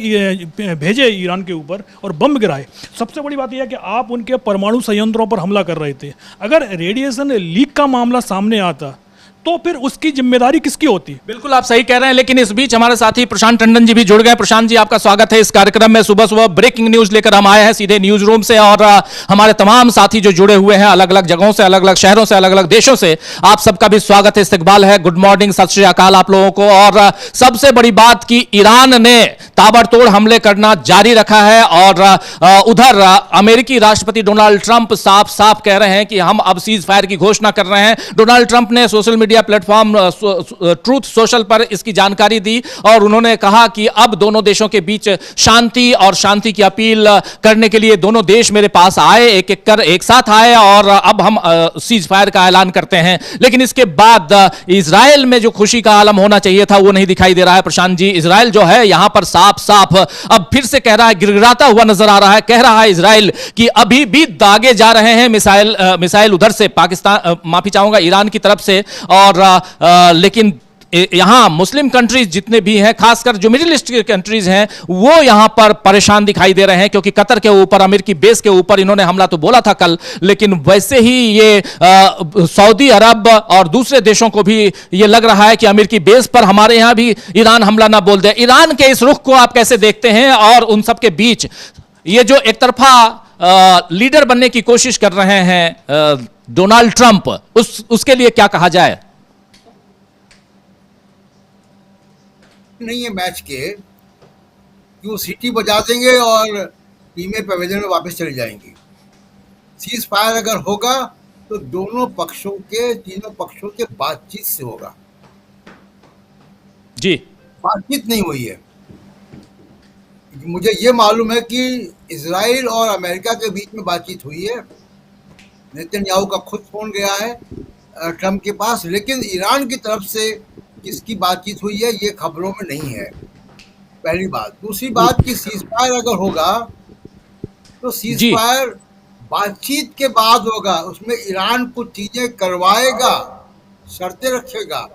भेजे ईरान के ऊपर और बम गिराए, सबसे बड़ी बात यह है कि आप उनके परमाणु संयंत्रों पर हमला कर रहे थे। अगर रेडिएशन लीक का मामला सामने आता तो फिर उसकी जिम्मेदारी किसकी होती? बिल्कुल आप सही कह रहे हैं, लेकिन इस बीच हमारे साथी प्रशांत टंडन जी भी जुड़ गए। प्रशांत जी, आपका स्वागत है इस कार्यक्रम में। सुबह सुबह ब्रेकिंग न्यूज लेकर हम आए हैं सीधे न्यूज रूम से, और हमारे तमाम साथी जो जुड़े हुए हैं अलग अलग जगहों से, अलग अलग शहरों से, अलग अलग देशों से, आप सबका भी स्वागत है, इस्तकबाल है, गुड मॉर्निंग, सत श्री अकाल आप लोगों को। और सबसे बड़ी बात कि ईरान ने ताबड़तोड़ हमले करना जारी रखा है और उधर अमेरिकी राष्ट्रपति डोनाल्ड ट्रंप साफ साफ कह रहे हैं कि हम अब सीज फायर की घोषणा कर रहे हैं। डोनाल्ड ट्रंप ने social media platform truth social पर इसकी जानकारी दी और उन्होंने कहा कि अब दोनों देशों के बीच शांति और शांति की अपील करने के लिए दोनों देश मेरे पास आए, एक एक कर एक साथ आए और अब हम सीज फायर का ऐलान करते हैं। लेकिन इसके बाद इजराइल में जो खुशी का आलम होना चाहिए था वो नहीं दिखाई दे रहा है। प्रशांत जी, इजराइल जो है यहां पर साफ साफ अब फिर से कह रहा है, गिड़गिड़ाता हुआ नजर आ रहा है, कह रहा है इजराइल कि अभी भी दागे जा रहे हैं मिसाइल उधर से पाकिस्तान, माफी चाहूंगा, ईरान की तरफ से। और लेकिन यहां मुस्लिम कंट्रीज जितने भी हैं, खासकर जो मिडिल ईस्ट के कंट्रीज हैं, वो यहां पर परेशान दिखाई दे रहे हैं क्योंकि कतर के ऊपर, अमेरिकी बेस के ऊपर इन्होंने हमला तो बोला था कल, लेकिन वैसे ही ये सऊदी अरब और दूसरे देशों को भी ये लग रहा है कि अमेरिकी बेस पर हमारे यहां भी ईरान हमला ना बोल दे। ईरान के इस रुख को आप कैसे देखते हैं? और उन सबके बीच ये जो एक तरफा लीडर बनने की कोशिश कर रहे हैं डोनाल्ड ट्रंप, उसके लिए क्या कहा जाए? नहीं है मैच के कि वो सीटी बजा देंगे और टीमें पवेलियन में वापस चली जाएंगी। सीज फायर अगर होगा तो दोनों पक्षों के, तीनों पक्षों के बातचीत से होगा। जी, बातचीत नहीं हुई है। मुझे ये मालूम है कि इजराइल और अमेरिका के बीच में बातचीत हुई है। नेतन्याहू का खुद फोन गया है ट्रंप के पास, लेकिन ईरान की तरफ से किसकी बातचीत हुई है ये खबरों में नहीं है, पहली बात। दूसरी बात कि सीज फायर अगर होगा तो सीज फायर बातचीत के बाद होगा, उसमें ईरान कुछ चीजें करवाएगा, शर्तें रखेगा।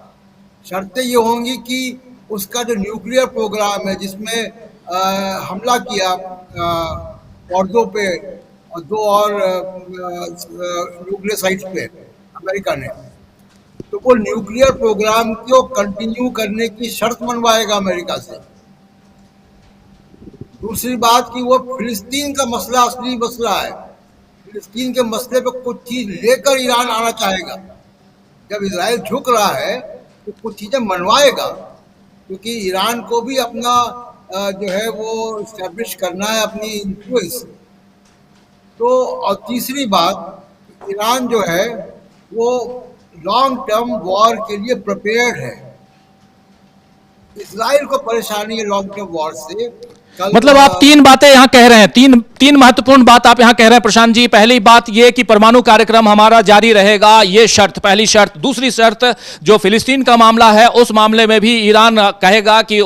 शर्तें ये होंगी कि उसका जो न्यूक्लियर प्रोग्राम है जिसमें हमला किया फॉर्दो पे और 2 और न्यूक्लियर साइट्स पे अमेरिका ने, तो वो न्यूक्लियर प्रोग्राम को कंटिन्यू करने की शर्त मनवाएगा अमेरिका से। दूसरी बात कि वो फिलिस्तीन का मसला असली मसला है, फिलिस्तीन के मसले पे कुछ चीज लेकर ईरान आना चाहेगा। जब इजराइल झुक रहा है तो कुछ चीजें मनवाएगा, क्योंकि ईरान को भी अपना जो है वो इस्टेब्लिश करना है, अपनी इन्फ्लुएंस। तो और तीसरी बात, ईरान जो है वो लॉन्ग टर्म वॉर के लिए प्रिपेयर्ड है। इजराइल को परेशानी है लॉन्ग टर्म वॉर से। मतलब आप 3 बातें यहां कह रहे हैं, तीन महत्वपूर्ण बात आप यहां कह रहे हैं प्रशांत जी। पहली बात ये कि परमाणु कार्यक्रम हमारा जारी रहेगा, ये शर्त, पहली शर्त। दूसरी शर्त, जो फिलिस्तीन का मामला है उस मामले में भी ईरान कहेगा कि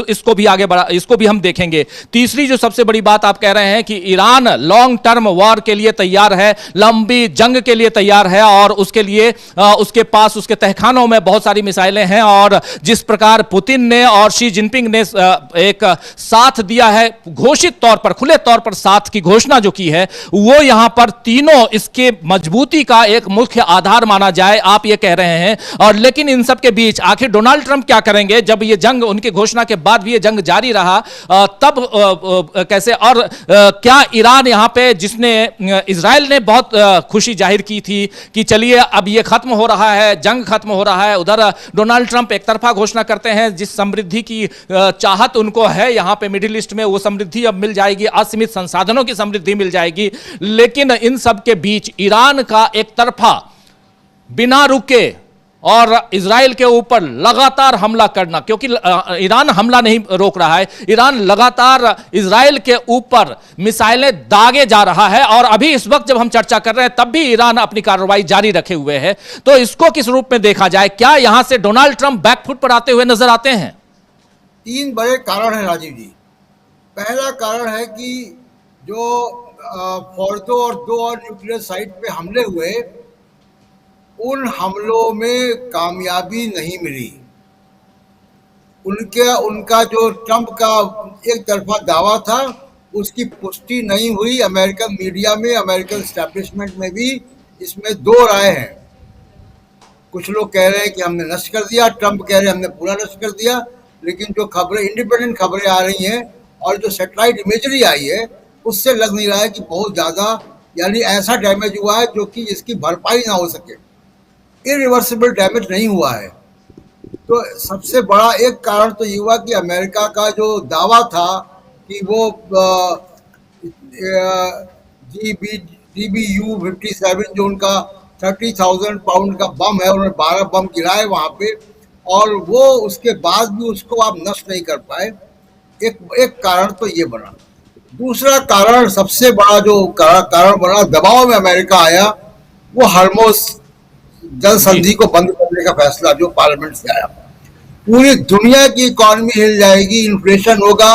इसको भी आगे बढ़ा, इसको भी हम देखेंगे। तीसरी जो सबसे बड़ी बात आप कह रहे हैं कि ईरान लॉन्ग टर्म वॉर के लिए तैयार है, लंबी जंग के लिए तैयार है और उसके लिए उसके पास, उसके तहखानों में बहुत सारी मिसाइलें हैं। और जिस प्रकार पुतिन ने और शी जिनपिंग ने एक साथ साथ दिया है, घोषित तौर पर, खुले तौर पर साथ की घोषणा जो की है, वो यहां पर तीनों इसके मजबूती का एक मुख्य आधार माना जाए, आप ये कह रहे हैं। और लेकिन इन सब के बीच आखिर डोनाल्ड ट्रंप क्या करेंगे जब ये जंग, उनकी घोषणा के बाद भी ये जंग जारी रहा, तब कैसे? और क्या ईरान यहां पे, जिसने, इजराइल ने बहुत खुशी जाहिर की थी कि चलिए अब ये खत्म हो रहा है, जंग खत्म हो रहा है, उधर डोनाल्ड ट्रंप एक तरफा घोषणा करते हैं, जिस समृद्धि की चाहत उनको है यहां पे मिडिल ईस्ट में, वो समृद्धि अब मिल जाएगी, असीमित संसाधनों की समृद्धि मिल जाएगी। लेकिन इन सब के बीच ईरान का एक तरफा बिना रुके और इजराइल के ऊपर लगातार हमला करना, क्योंकि ईरान हमला नहीं रोक रहा है, ईरान लगातार इजराइल के ऊपर मिसाइलें दागे जा रहा है। और अभी इस वक्त जब हम चर्चा कर रहे हैं तब भी ईरान अपनी कार्रवाई जारी रखे हुए है। तो इसको किस रूप में देखा जाए? क्या यहां से डोनाल्ड ट्रंप बैकफुट पर आते हुए नजर आते हैं? 3 बड़े कारण हैं राजीव जी। पहला कारण है कि जो फॉर्दो और 2 और न्यूक्लियर साइट पे हमले हुए, उन हमलों में कामयाबी नहीं मिली। उनका जो ट्रंप का एक तरफा दावा था, उसकी पुष्टि नहीं हुई। अमेरिकन मीडिया में, अमेरिकन एस्टैब्लिशमेंट में भी इसमें 2 राय हैं। कुछ लोग कह रहे हैं कि हमने नष्ट कर दिया, ट्रंप कह रहे हैं हमने पूरा नष्ट कर दिया। लेकिन जो खबरें, इंडिपेंडेंट खबरें आ रही हैं और जो सैटेलाइट इमेजरी आई है, उससे लग नहीं रहा है कि बहुत ज़्यादा, यानी ऐसा डैमेज हुआ है जो कि इसकी भरपाई ना हो सके, इरिवर्सिबल डैमेज नहीं हुआ है। तो सबसे बड़ा एक कारण तो ये हुआ कि अमेरिका का जो दावा था कि वो GBU-57 जो उनका 30,000 पाउंड का बम है, उन्होंने 12 बम गिराए वहाँ पे, और वो उसके बाद भी उसको आप नष्ट नहीं कर पाए। एक कारण तो ये बना। दूसरा कारण, सबसे बड़ा जो कारण बना, दबाव में अमेरिका आया, वो हर्मोस जल संधि को बंद करने का फैसला जो पार्लियामेंट से आया। पूरी दुनिया की इकॉनमी हिल जाएगी, इन्फ्लेशन होगा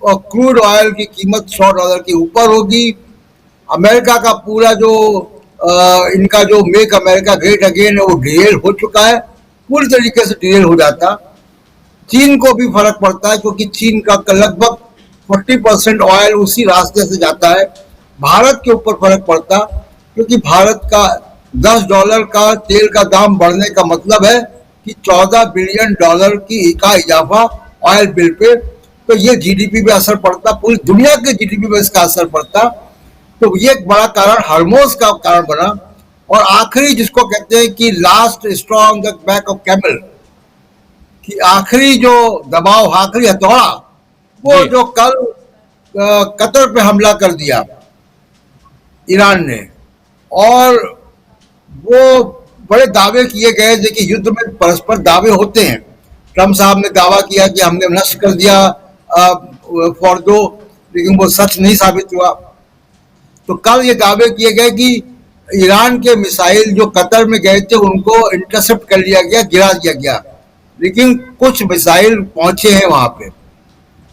और क्रूड ऑयल की कीमत $100 के ऊपर होगी। अमेरिका का पूरा जो इनका जो मेक अमेरिका ग्रेट अगेन है, वो डिलेल हो चुका है, पूरी तरीके से डिलेल हो जाता। चीन को भी फर्क पड़ता है, क्योंकि चीन का लगभग 40% ऑयल उसी रास्ते से जाता है। भारत के ऊपर फर्क पड़ता, क्योंकि भारत का $10 का तेल का दाम बढ़ने का मतलब है कि $14 बिलियन का इजाफा ऑयल बिल पे। तो ये जीडीपी पे असर पड़ता, पूरी दुनिया के जीडीपी पे इसका असर पड़ता। तो ये एक बड़ा कारण हर्मोस का कारण बना। और आखिरी, जिसको कहते हैं कि last straw on the back of camel, कि आखिरी जो दबाव, आखिरी हथौड़ा, वो जो कल कतर पे हमला कर दिया ईरान ने, और वो बड़े दावे किए गए। देखिए, युद्ध में परस्पर दावे होते हैं। ट्रंप साहब ने दावा किया कि हमने नष्ट कर दिया फॉर्दो, लेकिन वो सच नहीं साबित हुआ। तो कल ये दावे किए गए कि ईरान के मिसाइल जो कतर में गए थे, उनको इंटरसेप्ट कर लिया गया, गिरा दिया गया, लेकिन कुछ मिसाइल पहुंचे हैं वहां पे,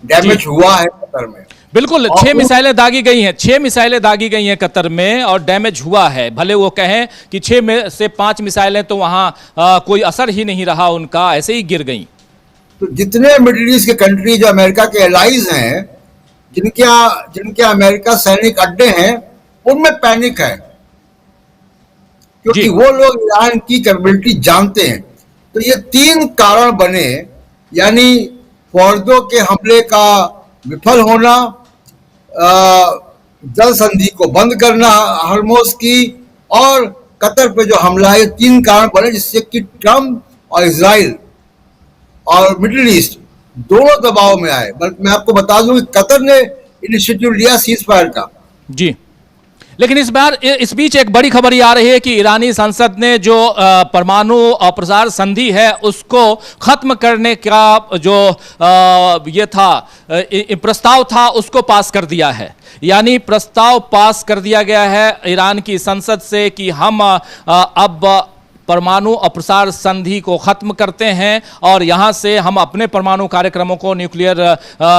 डैमेज हुआ है कतर में। बिल्कुल, 6 मिसाइलें दागी गई हैं, 6 मिसाइलें दागी गई हैं कतर में, और डैमेज हुआ है। भले वो कहें कि 6 में से 5 मिसाइलें तो वहां कोई असर ही नहीं रहा उनका, ऐसे ही गिर गई। तो जितने मिडिल ईस्ट के कंट्री जो अमेरिका के एलाइज हैं, जिनके अमेरिका सैनिक अड्डे हैं, उनमें पैनिक है, क्योंकि वो लोग ईरान की कैपेबिलिटी जानते हैं। तो ये 3 कारण बने, यानी फॉर्दो के हमले का विफल होना, जल संधि को बंद करना हर्मोस की, और कतर पे जो हमला है, 3 कारण बने जिससे कि ट्रंप और इजराइल और मिडिल ईस्ट दोनों दबाव में आए। बल्कि मैं आपको बता दूं कि कतर ने इनिशिएटिव लिया सीज फायर का। जी, लेकिन इस बीच एक बड़ी खबर ये आ रही है कि ईरानी संसद ने जो परमाणु अप्रसार संधि है उसको खत्म करने का जो ये था प्रस्ताव था, उसको पास कर दिया है। यानी प्रस्ताव पास कर दिया गया है ईरान की संसद से कि हम अब परमाणु अप्रसार संधि को खत्म करते हैं और यहां से हम अपने परमाणु कार्यक्रमों को, न्यूक्लियर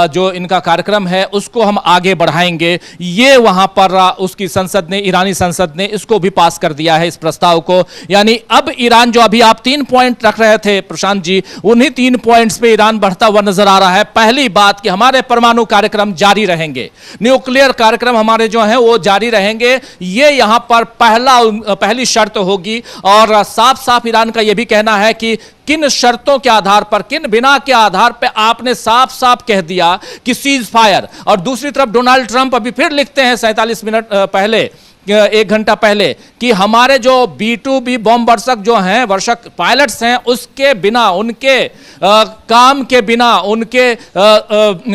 जो इनका कार्यक्रम है उसको हम आगे बढ़ाएंगे। ये वहां पर उसकी संसद ने, ईरानी संसद ने इसको भी पास कर दिया है, इस प्रस्ताव को। यानी अब ईरान, जो अभी आप 3 पॉइंट रख रहे थे प्रशांत जी, उन्हीं 3 पॉइंट्स पे ईरान बढ़ता हुआ नजर आ रहा है। पहली बात कि हमारे परमाणु कार्यक्रम जारी रहेंगे, न्यूक्लियर कार्यक्रम हमारे जो हैं वो जारी रहेंगे, ये यहां पर पहली शर्त होगी। और साफ साफ ईरान का यह भी कहना है कि किन शर्तों के आधार पर, किन बिना के आधार पर आपने साफ साफ कह दिया कि सीज फायर। और दूसरी तरफ डोनाल्ड ट्रंप अभी फिर लिखते हैं 47 मिनट पहले, 1 घंटा पहले, कि हमारे जो B-2B बम वर्षक पायलट्स हैं, उसके बिना, उनके काम के बिना, उनके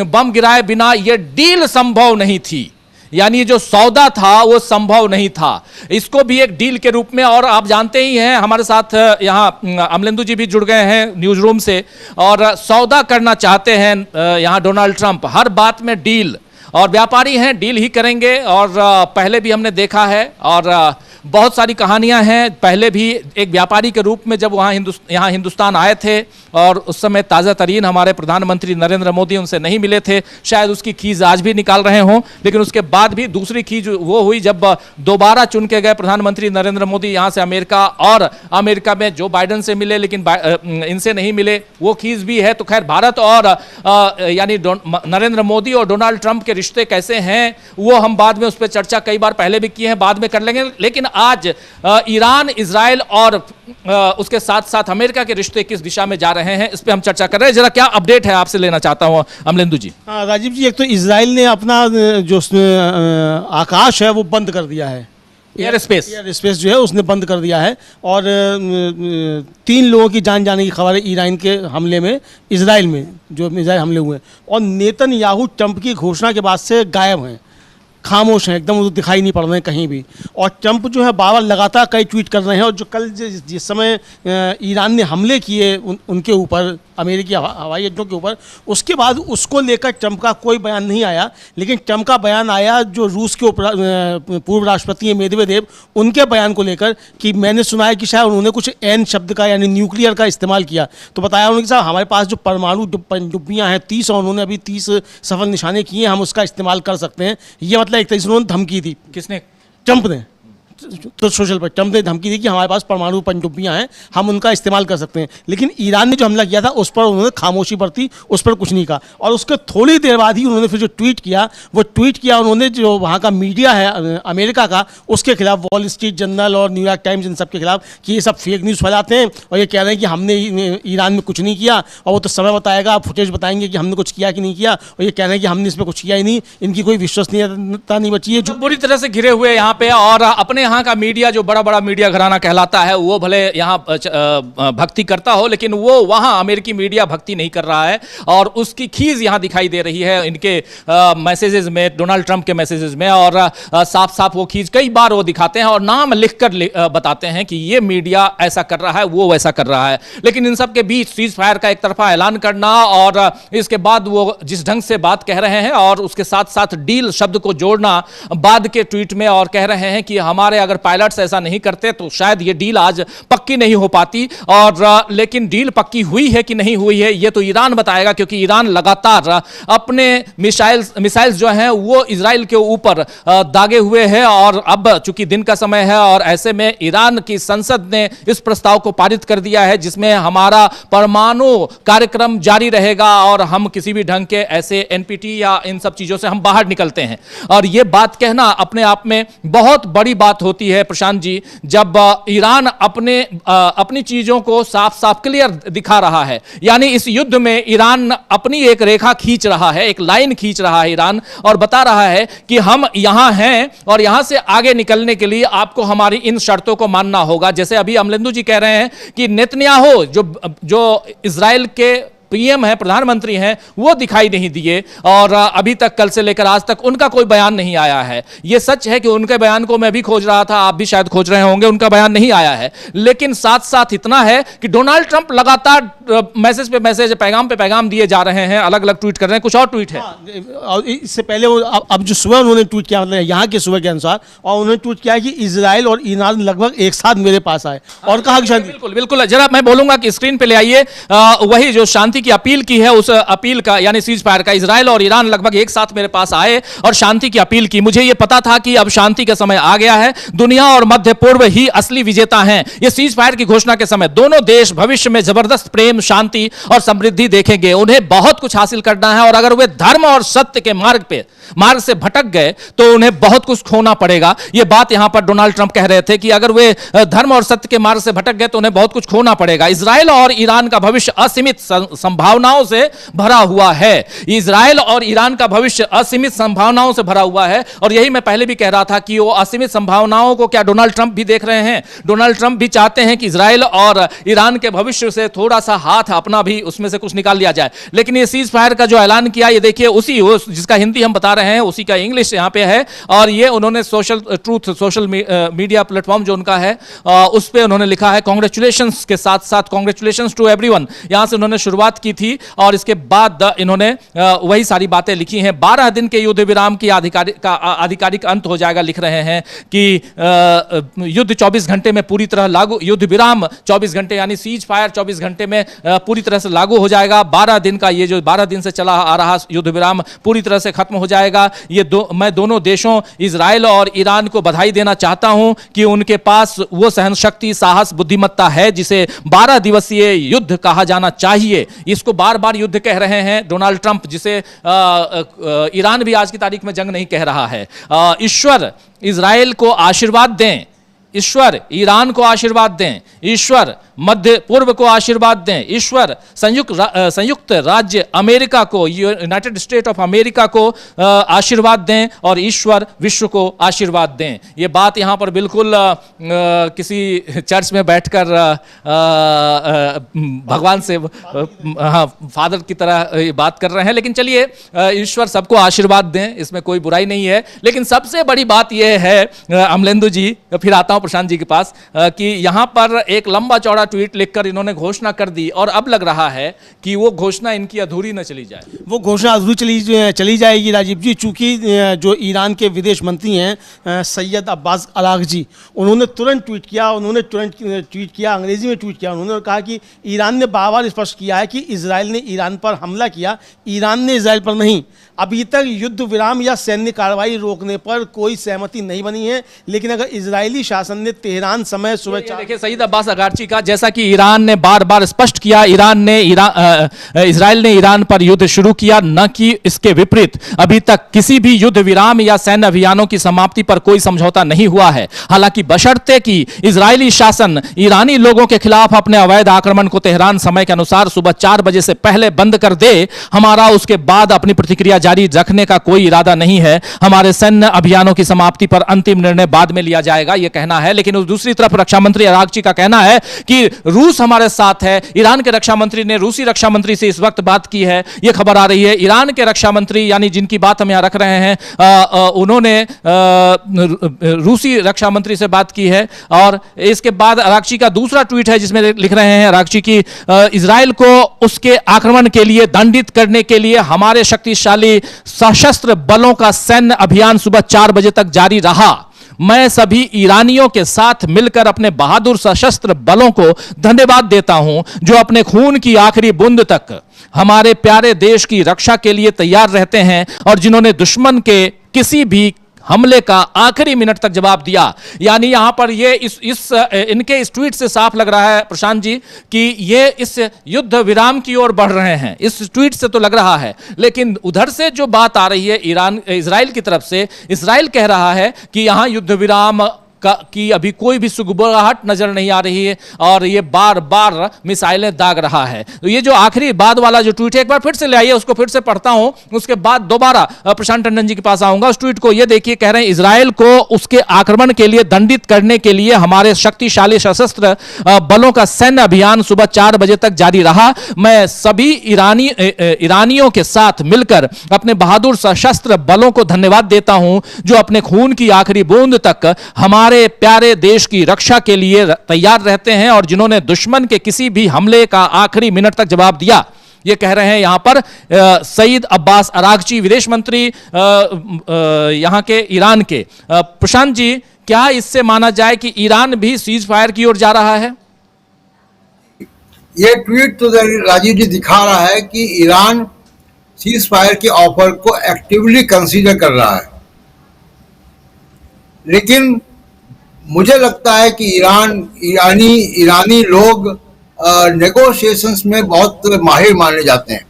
बम गिराए बिना ये डील संभव नहीं थी। यानी जो सौदा था वो संभव नहीं था, इसको भी एक डील के रूप में। और आप जानते ही हैं, हमारे साथ यहाँ अमलेंदु जी भी जुड़ गए हैं न्यूज रूम से, और सौदा करना चाहते हैं यहाँ डोनाल्ड ट्रंप, हर बात में डील, और व्यापारी हैं, डील ही करेंगे। और पहले भी हमने देखा है, और बहुत सारी कहानियां हैं। पहले भी एक व्यापारी के रूप में जब यहाँ हिंदुस्तान आए थे, और उस समय ताज़ा तरीन हमारे प्रधानमंत्री नरेंद्र मोदी उनसे नहीं मिले थे, शायद उसकी खींच आज भी निकाल रहे हों। लेकिन उसके बाद भी दूसरी खींच वो हुई जब दोबारा चुन के गए प्रधानमंत्री नरेंद्र मोदी यहाँ से अमेरिका, और अमेरिका में जो बाइडन से मिले लेकिन इनसे नहीं मिले, वो खींच भी है। तो खैर, भारत और यानी नरेंद्र मोदी और डोनाल्ड ट्रंप के रिश्ते कैसे हैं वो हम बाद में उस पर चर्चा कई बार पहले भी किए हैं, बाद में कर लेंगे। लेकिन आज ईरान, इजराइल और उसके साथ साथ अमेरिका के रिश्ते किस दिशा में जा रहे हैं, इस पे हम चर्चा कर रहे हैं। जरा क्या अपडेट है आपसे लेना चाहता हूं अमलेंदु जी। हाँ राजीव जी, एक तो इजराइल ने अपना जो आकाश है वो बंद कर दिया है, एयर स्पेस जो है उसने बंद कर दिया है। और 3 लोगों की जान जाने की खबर है ईरान के हमले में, इजराइल में जो मिसाइल हमले हुए हैं। और नेतन्याहू ट्रंप की घोषणा के बाद से गायब हैं, खामोश हैं एकदम, वो दिखाई नहीं पड़ रहे हैं कहीं भी। और ट्रंप जो है बार लगातार कई ट्वीट कर रहे हैं। और जो कल जिस समय ईरान ने हमले किए उनके ऊपर, अमेरिकी हवाई अड्डों के ऊपर, उसके बाद उसको लेकर ट्रंप का कोई बयान नहीं आया। लेकिन ट्रंप का बयान आया जो रूस के पूर्व राष्ट्रपति मेदवेदेव, उनके बयान को लेकर, कि मैंने सुना है कि शायद उन्होंने कुछ एन शब्द का यानी न्यूक्लियर का इस्तेमाल किया। तो बताया उन्होंने कि साहब हमारे पास जो परमाणु पनडुब्बियाँ हैं 30, और उन्होंने अभी 30 सफल निशाने किए, हम उसका इस्तेमाल कर सकते हैं। ये मतलब एक तरह से उन्होंने धमकी दी। किसने? ट्रंप ने। तो सोशल पर ट्रंप ने धमकी दी कि हमारे पास परमाणु पनडुब्बियां हैं, हम उनका इस्तेमाल कर सकते हैं। लेकिन ईरान ने जो हमला किया था उस पर उन्होंने खामोशी बरती, उस पर कुछ नहीं कहा। और उसके थोड़ी देर बाद ही उन्होंने फिर जो ट्वीट किया उन्होंने जो वहाँ का मीडिया है अमेरिका का, उसके खिलाफ, वॉल स्ट्रीट जर्नल और न्यूयॉर्क टाइम्स, इन सब के खिलाफ, कि ये सब फेक न्यूज़ फैलाते हैं और ये कह रहे हैं कि हमने ईरान में कुछ नहीं किया, और वो तो समय बताएगा, फुटेज बताएंगे कि हमने कुछ किया कि नहीं किया, और ये कह रहे हैं कि हमने इसमें कुछ किया ही नहीं। इनकी कोई विश्वसनीयता नहीं बची है, जो बुरी तरह से घिरे हुए यहाँ पे। और अपने यहाँ का मीडिया, जो बड़ा बड़ा मीडिया घराना कहलाता है, वो भले यहाँ भक्ति करता हो, लेकिन वो वहाँ अमेरिकी मीडिया भक्ति नहीं कर रहा है। और उसकी खीज यहाँ दिखाई दे रही है इनके मैसेजेस में, डोनाल्ड ट्रंप के मैसेजेस में। और साफ साफ वो खीज कई बार वो दिखाते हैं और नाम लिखकर बताते हैं कि ये मीडिया ऐसा कर रहा है, वो वैसा कर रहा है। लेकिन इन सब के बीच सीज फायर का एक तरफा ऐलान करना, और इसके बाद वो जिस ढंग से बात कह रहे हैं, और उसके साथ साथ डील शब्द को जोड़ना बाद के ट्वीट में, और कह रहे हैं कि हमारे अगर पायलट्स ऐसा नहीं करते तो शायद ये डील आज पक्की नहीं हो पाती। और लेकिन डील पक्की हुई है कि नहीं हुई है ये तो ईरान बताएगा, क्योंकि ईरान लगातार अपने मिसाइल्स जो हैं वो इजराइल के ऊपर दागे हुए हैं। और अब चूंकि दिन का समय है, और ऐसे में ईरान की संसद ने इस प्रस्ताव को पारित कर दिया है जिसमें हमारा परमाणु कार्यक्रम जारी रहेगा, और हम किसी भी ढंग के ऐसे एनपीटी या इन सब चीजों से हम बाहर निकलते हैं। और ये बात कहना अपने आप में बहुत बड़ी बात होती है प्रशांत जी, जब ईरान अपनी चीजों को साफ साफ क्लियर दिखा रहा है। यानी इस युद्ध में ईरान अपनी एक रेखा खींच रहा है, एक लाइन खींच रहा है ईरान, और बता रहा है कि हम यहां हैं और यहां से आगे निकलने के लिए आपको हमारी इन शर्तों को मानना होगा। जैसे अभी अमलेंदु जी कह रहे हैं कि नेतन्याहू जो इजराइल के पीएम है, प्रधानमंत्री हैं, वो दिखाई नहीं दिए और अभी तक कल से लेकर आज तक उनका कोई बयान नहीं आया है। ये सच है कि उनके बयान को मैं भी खोज रहा था, आप भी शायद खोज रहे होंगे, उनका बयान नहीं आया है। लेकिन साथ साथ इतना है कि डोनाल्ड ट्रंप लगातार मैसेज पे मैसेज, पैगाम पे पैगाम दिए जा रहे हैं, अलग अलग ट्वीट कर रहे हैं। कुछ और ट्वीट है और इससे पहले वो अब जो सुबह उन्होंने ट्वीट किया, मतलब यहाँ के सुबह के अनुसार, और उन्होंने ट्वीट किया कि इजराइल और ईरान लगभग एक साथ मेरे पास आए और कहा कि शांति। बिल्कुल बिल्कुल, जरा मैं बोलूंगा कि स्क्रीन पे ले आइए वही जो शांति की अपील की है, उस अपील का यानी सीज फायर का, इजराइल और ईरान लगभग एक साथ मेरे पास आए और शांति की अपील की। मुझे यह पता था कि अब शांति का समय आ गया है, दुनिया और मध्य पूर्व ही असली विजेता हैं। ये सीज फायर की घोषणा के समय दोनों देश भविष्य में जबरदस्त प्रेम, शांति और समृद्धि देखेंगे। उन्हें बहुत कुछ हासिल करना है और अगर वे धर्म और सत्य के मार्ग से भटक गए तो उन्हें बहुत कुछ खोना पड़ेगा। यह बात यहां पर डोनाल्ड ट्रंप कह रहे थे कि अगर वे धर्म और सत्य के मार्ग से भटक गए तो उन्हें बहुत कुछ खोना पड़ेगा। इजराइल और ईरान का भविष्य असीमित संभावनाओं से भरा हुआ है। इजराइल और ईरान का भविष्य असीमित संभावनाओं से भरा हुआ है और यही मैं पहले भी कह रहा था कि वो असीमित संभावनाओं को क्या डोनाल्ड ट्रंप भी देख रहे हैं। डोनाल्ड ट्रंप भी चाहते हैं कि इजराइल और ईरान के भविष्य से थोड़ा सा हाथ अपना भी उसमें से कुछ निकाल लिया जाए। लेकिन ये सीज फायर का जो ऐलान किया, ये देखिए उसी जिसका हिंदी हम बता रहे हैं उसी का इंग्लिश यहां पे है और ये उन्होंने सोशल मीडिया प्लेटफॉर्म जो उनका है उस पे उन्होंने लिखा है कांग्रेचुलेशंस के साथ साथ कांग्रेचुलेशंस टू एवरीवन, यहां से उन्होंने शुरुआत की थी और इसके बाद इन्होंने वही सारी बातें लिखी हैं। 12 दिन के युद्ध विराम की आधिकारिक अंत हो जाएगा, लिख रहे हैं कि युद्ध 24 घंटे में पूरी तरह लागू, युद्ध विराम 24 घंटे यानी सीज फायर 24 घंटे में पूरी तरह से लागू हो जाएगा। 12 दिन का ये जो 12 दिन से चला आ रहा युद्ध विराम पूरी तरह से खत्म हो जाएगा। मैं दोनों देशों इजराइल और ईरान को बधाई देना चाहता हूं कि उनके पास वो सहन शक्ति, साहस, बुद्धिमत्ता है जिसे 12 दिवसीय युद्ध कहा जाना चाहिए। इसको बार बार युद्ध कह रहे हैं डोनाल्ड ट्रंप, जिसे ईरान भी आज की तारीख में जंग नहीं कह रहा है। ईश्वर इजराइल को आशीर्वाद दें, ईश्वर ईरान को आशीर्वाद दें, ईश्वर मध्य पूर्व को आशीर्वाद दें, ईश्वर संयुक्त राज्य अमेरिका को, यूनाइटेड स्टेट ऑफ अमेरिका को आशीर्वाद दें और ईश्वर विश्व को आशीर्वाद दें। ये बात यहाँ पर बिल्कुल किसी चर्च में बैठकर भगवान से फादर की तरह ये बात कर रहे हैं। लेकिन चलिए, ईश्वर सबको आशीर्वाद दें, इसमें कोई बुराई नहीं है। लेकिन सबसे बड़ी बात यह है अमलेंदु जी, फिर आता हूं प्रशांत जी के पास, कि यहां पर एक लंबा चौड़ा ट्वीट लिखकर इन्होंने घोषणा कर दी और अब लग रहा है कि वो घोषणा इनकी अधूरी न चली जाए। वो घोषणा अधूरी चली जाएगी राजीव जी, चूंकि जो ईरान के विदेश मंत्री हैं सैयद अब्बास अरागची, उन्होंने तुरंत ट्वीट किया, अंग्रेजी में ट्वीट किया। उन्होंने कहा कि ईरान ने बार-बार स्पष्ट किया है कि इजराइल ने ईरान पर हमला किया, ईरान ने इजराइल पर नहीं। अभी तक युद्ध विराम या सैन्य कार्रवाई रोकने पर कोई सहमति नहीं बनी है, लेकिन अगर इजरायली शासन ने तेहरान समय सुबह, देखिए सईद अब्बास अगारची का, जैसा कि ईरान ने बार बार स्पष्ट किया, इजराइल ने ईरान पर युद्ध शुरू किया, न कि इसके विपरीत। अभी तक किसी भी युद्ध विराम या सैन्य अभियानों की समाप्ति पर कोई समझौता नहीं हुआ है। हालांकि बशर्ते कि इजरायली शासन ईरानी लोगों के खिलाफ अपने अवैध आक्रमण को तेहरान समय के अनुसार सुबह 4 बजे से पहले बंद कर दे, हमारा उसके बाद अपनी प्रतिक्रिया जारी रखने का कोई इरादा नहीं है। हमारे सैन्य अभियानों की समाप्ति पर अंतिम निर्णय बाद में लिया जाएगा, यह कहना है। लेकिन दूसरी तरफ रक्षा मंत्री अरागची का कहना है कि रूस हमारे साथ है। ईरान के रक्षा मंत्री ने रूसी रक्षा मंत्री से इस वक्त बात की है, यह खबर आ रही है। ईरान के रक्षा मंत्री, यानी जिनकी बात हम यहां रख रहे हैं, उन्होंने रूसी रक्षा मंत्री से बात की है। और इसके बाद अरागची का दूसरा ट्वीट है जिसमें लिख रहे हैं अरागची की, इजराइल को उसके आक्रमण के लिए दंडित करने के लिए हमारे शक्तिशाली सशस्त्र बलों का सैन्य अभियान सुबह 4 बजे तक जारी रहा। मैं सभी ईरानियों के साथ मिलकर अपने बहादुर सशस्त्र बलों को धन्यवाद देता हूं, जो अपने खून की आखिरी बूंद तक हमारे प्यारे देश की रक्षा के लिए तैयार रहते हैं और जिन्होंने दुश्मन के किसी भी हमले का आखिरी मिनट तक जवाब दिया। यानी यहां पर ये इनके इस ट्वीट से साफ लग रहा है प्रशांत जी कि ये इस युद्ध विराम की ओर बढ़ रहे हैं। इस ट्वीट से तो लग रहा है, लेकिन उधर से जो बात आ रही है इजराइल की तरफ से, इजराइल कह रहा है कि यहां युद्ध विराम की अभी कोई भी सुगबुगाहट नजर नहीं आ रही है और ये बार बार मिसाइलें दाग रहा है। तो ये जो आखिरी बाद वाला जो ट्वीट है, एक बार फिर से ले आइए, उसको फिर से पढ़ता हूं, उसके बाद दोबारा प्रशांत टंडन जी के पास आऊंगा। उस ट्वीट को ये देखिए, कह रहे हैं इजराइल को उसके आक्रमण के लिए दंडित करने के लिए हमारे शक्तिशाली सशस्त्र बलों का सैन्य अभियान सुबह 4 बजे तक जारी रहा। मैं सभी ईरानियों के साथ मिलकर अपने बहादुर सशस्त्र बलों को धन्यवाद देता हूं जो अपने खून की आखिरी बूंद तक हमारे प्यारे देश की रक्षा के लिए तैयार रहते हैं और जिन्होंने दुश्मन के किसी भी हमले का आखिरी मिनट तक जवाब दिया। ये कह रहे हैं यहां पर सईद अब्बास अरागची, विदेश मंत्री यहां के ईरान के। प्रशांत जी, क्या इससे माना जाए कि ईरान भी सीज फायर की ओर जा रहा है? ये ट्वीट तो राजीव जी दिखा रहा है कि ईरान सीज फायर के ऑफर को एक्टिवली कंसीडर कर रहा है, लेकिन मुझे लगता है कि ईरानी लोग नेगोशिएशंस में बहुत माहिर माने जाते हैं।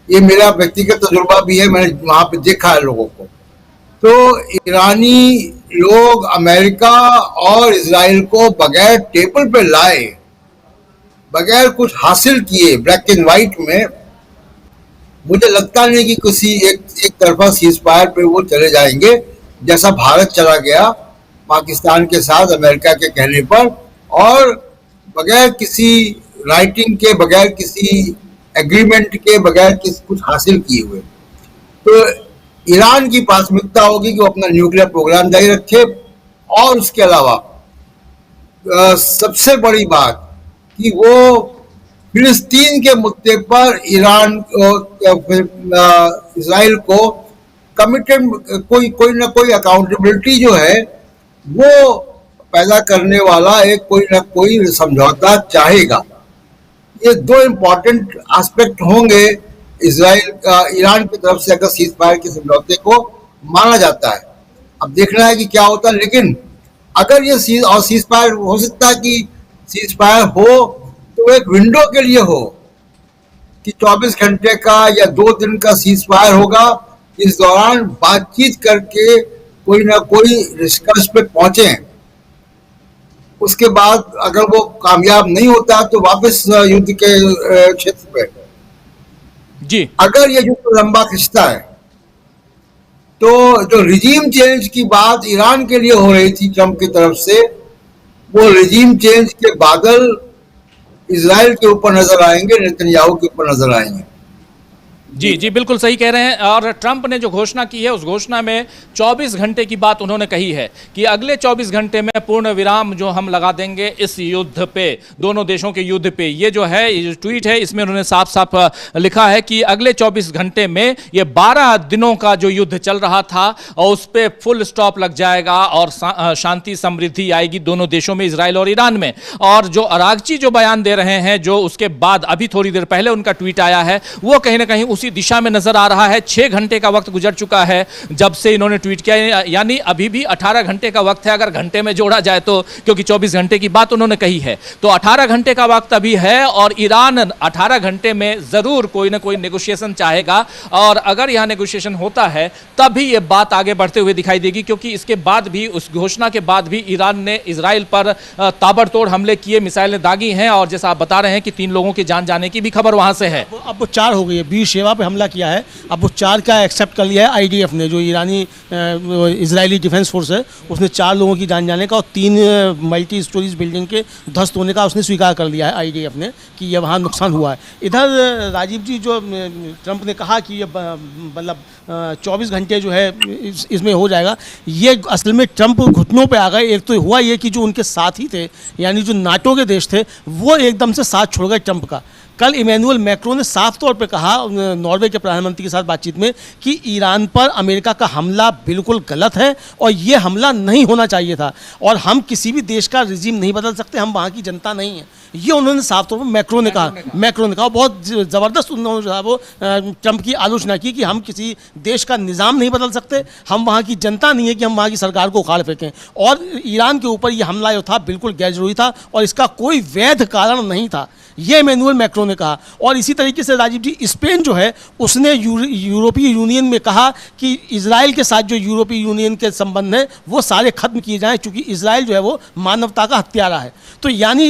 ये मेरा व्यक्तिगत तजुर्बा भी है, मैंने वहां पे देखा है लोगों को। तो ईरानी लोग अमेरिका और इजराइल को बगैर टेबल पे लाए, बगैर कुछ हासिल किए ब्लैक एंड व्हाइट में, मुझे लगता नहीं कि किसी एक तरफा सीज फायर पे वो चले जाएंगे, जैसा भारत चला गया पाकिस्तान के साथ अमेरिका के कहने पर, और बगैर किसी राइटिंग के, बगैर किसी एग्रीमेंट के, बगैर कुछ हासिल किए हुए। तो ईरान की प्राथमिकता होगी कि वो अपना न्यूक्लियर प्रोग्राम जारी रखे, और उसके अलावा सबसे बड़ी बात कि वो फिलिस्तीन के मुद्दे पर इजराइल को कमिटेड कोई ना कोई अकाउंटेबिलिटी जो है वो पैदा करने वाला एक कोई ना कोई समझौता चाहेगा। ये दो इम्पोर्टेंट एस्पेक्ट होंगे ईरान की तरफ से अगर सीज फायर के समझौते को माना जाता है। अब देखना है कि क्या होता है, लेकिन अगर ये सीज फायर हो सकता है कि सीज फायर हो तो एक विंडो के लिए हो कि 24 घंटे का या 2 दिन का सीज फायर होगा। इस दौरान बातचीत करके कोई ना कोई निष्कर्ष पे पहुंचे। उसके बाद अगर वो कामयाब नहीं होता तो वापस युद्ध के क्षेत्र पे जी। अगर ये युद्ध लंबा खिंचता है तो जो रिजीम चेंज की बात ईरान के लिए हो रही थी ट्रंप की तरफ से, वो रिजीम चेंज के बादल इजराइल के ऊपर नजर आएंगे, नेतन्याहू के ऊपर नजर आएंगे। जी जी, बिल्कुल सही कह रहे हैं। और ट्रंप ने जो घोषणा की है, उस घोषणा में 24 घंटे की बात उन्होंने कही है कि अगले 24 घंटे में पूर्ण विराम जो हम लगा देंगे इस युद्ध पे, दोनों देशों के युद्ध पे। ये जो है, ये जो ट्वीट है, इसमें उन्होंने साफ साफ लिखा है कि अगले 24 घंटे में ये 12 दिनों का जो युद्ध चल रहा था और उस पर फुल स्टॉप लग जाएगा और शांति समृद्धि आएगी दोनों देशों में, इजराइल और ईरान में। और जो अरागची जो बयान दे रहे हैं, जो उसके बाद अभी थोड़ी देर पहले उनका ट्वीट आया है, वो कहीं ना कहीं उसी दिशा में नजर आ रहा है। 6 घंटे का वक्त गुजर चुका है जब से इन्होंने ट्वीट किया, यानी अभी भी 18 घंटे का वक्त है अगर घंटे में जोड़ा जाए तो, क्योंकि 24 घंटे की बात उन्होंने कही है। तो 18 घंटे का वक्त अभी है और ईरान 18 घंटे में जरूर कोई ना कोई नेगोशिएशन चाहेगा। और अगर यहां नेगोशिएशन होता है तब भी यह बात आगे बढ़ते हुए दिखाई देगी, क्योंकि इसके बाद भी, उस घोषणा के बाद भी ईरान ने इजराइल पर ताबड़तोड़ हमले किए, मिसाइलें दागी हैं। और जैसा आप बता रहे हैं कि 3 लोगों की जान जाने की भी खबर वहां से है। अब वो 4 हो गई है। बीरशेवा पे हमला किया है, अब वो 4 का एक्सेप्ट कर लिया है आईडीएफ ने, जो ईरानी इजरायली डिफेंस फोर्स है, उसने 4 लोगों की जान जाने का और 3 मल्टी स्टोरीज बिल्डिंग के ध्वस्त होने का उसने स्वीकार कर लिया है आईडीएफ ने कि ये वहाँ नुकसान हुआ है। इधर राजीव जी, जो ट्रंप ने कहा कि ये मतलब 24 घंटे जो है इसमें हो जाएगा, ये असल में ट्रंप घुटनों पे आ गए। एक तो हुआ ये कि जो उनके साथी थे, यानी जो नाटो के देश थे, वो एकदम से साथ छोड़ गए ट्रंप का। कल इमैनुअल मैक्रों ने साफ तौर पे कहा नॉर्वे के प्रधानमंत्री के साथ बातचीत में कि ईरान पर अमेरिका का हमला बिल्कुल गलत है और ये हमला नहीं होना चाहिए था, और हम किसी भी देश का रिजीम नहीं बदल सकते, हम वहाँ की जनता नहीं है। ये उन्होंने साफ तौर पर मैक्रो ने कहा बहुत ज़बरदस्त उन्होंने जो है वो ट्रंप की आलोचना की कि हम किसी देश का निज़ाम नहीं बदल सकते, हम वहाँ की जनता नहीं है कि हम वहाँ की सरकार को उखाड़ फेंकें, और ईरान के ऊपर ये हमला जो था बिल्कुल गैर जरूरी था और इसका कोई वैध कारण नहीं था, ये इमैनुअल मैक्रो ने कहा। और इसी तरीके से राजीव जी, स्पेन जो है उसने यूरोपीय यूनियन में कहा कि इजराइल के साथ जो यूरोपीय यूनियन के संबंध हैं वो सारे खत्म किए जाएं, क्योंकि इजराइल जो है वो मानवता का हत्यारा है। तो यानी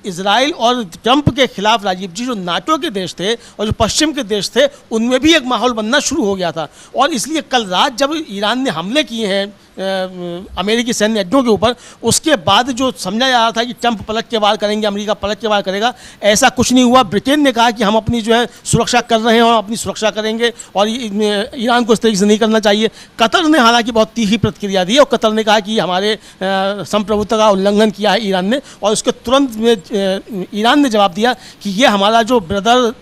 इजराइल और ट्रंप के खिलाफ राजीव जी जो नाटो के देश थे और जो पश्चिम के देश थे उनमें भी एक माहौल बनना शुरू हो गया था। और इसलिए कल रात जब ईरान ने हमले किए हैं अमेरिकी सैन्य अड्डों के ऊपर, उसके बाद जो समझा जा रहा था कि ट्रंप पलट के वार करेंगे, अमेरिका पलट के वार करेगा, ऐसा कुछ नहीं हुआ। ब्रिटेन ने कहा कि हम अपनी जो है सुरक्षा कर रहे हैं और अपनी सुरक्षा करेंगे और ईरान को इस तरीके से नहीं करना चाहिए। कतर ने हालांकि बहुत तीखी प्रतिक्रिया दी और कतर ने कहा कि हमारे संप्रभुत्व का उल्लंघन किया है ईरान ने, और उसके तुरंत में ईरान ने जवाब दिया कि ये हमारा जो ब्रदर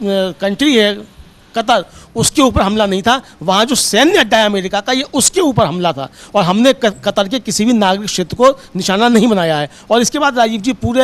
कंट्री है कतर, उसके ऊपर हमला नहीं था, वहाँ जो सैन्य अड्डा है अमेरिका का ये उसके ऊपर हमला था, और हमने कतर के किसी भी नागरिक क्षेत्र को निशाना नहीं बनाया है। और इसके बाद राजीव जी पूरे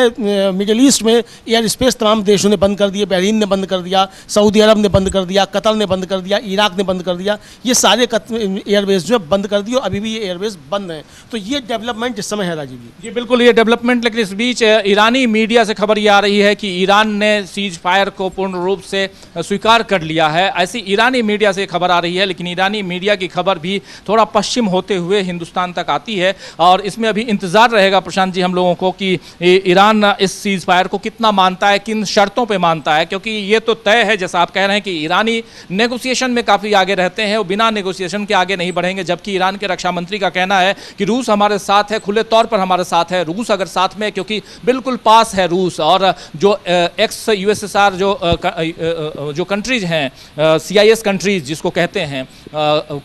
मिडिल ईस्ट में एयर स्पेस तमाम देशों ने बंद कर दिए, बहरीन ने बंद कर दिया, सऊदी अरब ने बंद कर दिया, कतर ने बंद कर दिया, इराक ने बंद कर दिया, ये सारे एयरवेज जो है बंद कर दिए और अभी भी ये एयरवेज बंद हैं। तो ये डेवलपमेंट इस समय है राजीव जी। ये बिल्कुल ये डेवलपमेंट, लेकिन इस बीच ईरानी मीडिया से खबर ये आ रही है कि ईरान ने सीज फायर को पूर्ण रूप से स्वीकार कर लिया है, ऐसी ईरानी मीडिया से खबर आ रही है। लेकिन ईरानी मीडिया की खबर भी थोड़ा पश्चिम होते हुए हिंदुस्तान तक आती है, और इसमें अभी इंतजार रहेगा प्रशांत जी हम लोगों को कि ईरान इस सीज फायर को कितना मानता है, किन शर्तों पे मानता है, क्योंकि ये तो तय है जैसा आप कह रहे हैं कि ईरानी नेगोशिएशन में काफ़ी आगे रहते हैं, वो बिना नेगोशिएशन के आगे नहीं बढ़ेंगे। जबकि ईरान के रक्षा मंत्री का कहना है कि रूस हमारे साथ है, खुले तौर पर हमारे साथ है। रूस अगर साथ में, क्योंकि बिल्कुल पास है रूस, और जो एक्स यूएसएसआर जो कंट्रीज हैं, CIS कंट्रीज जिसको कहते हैं,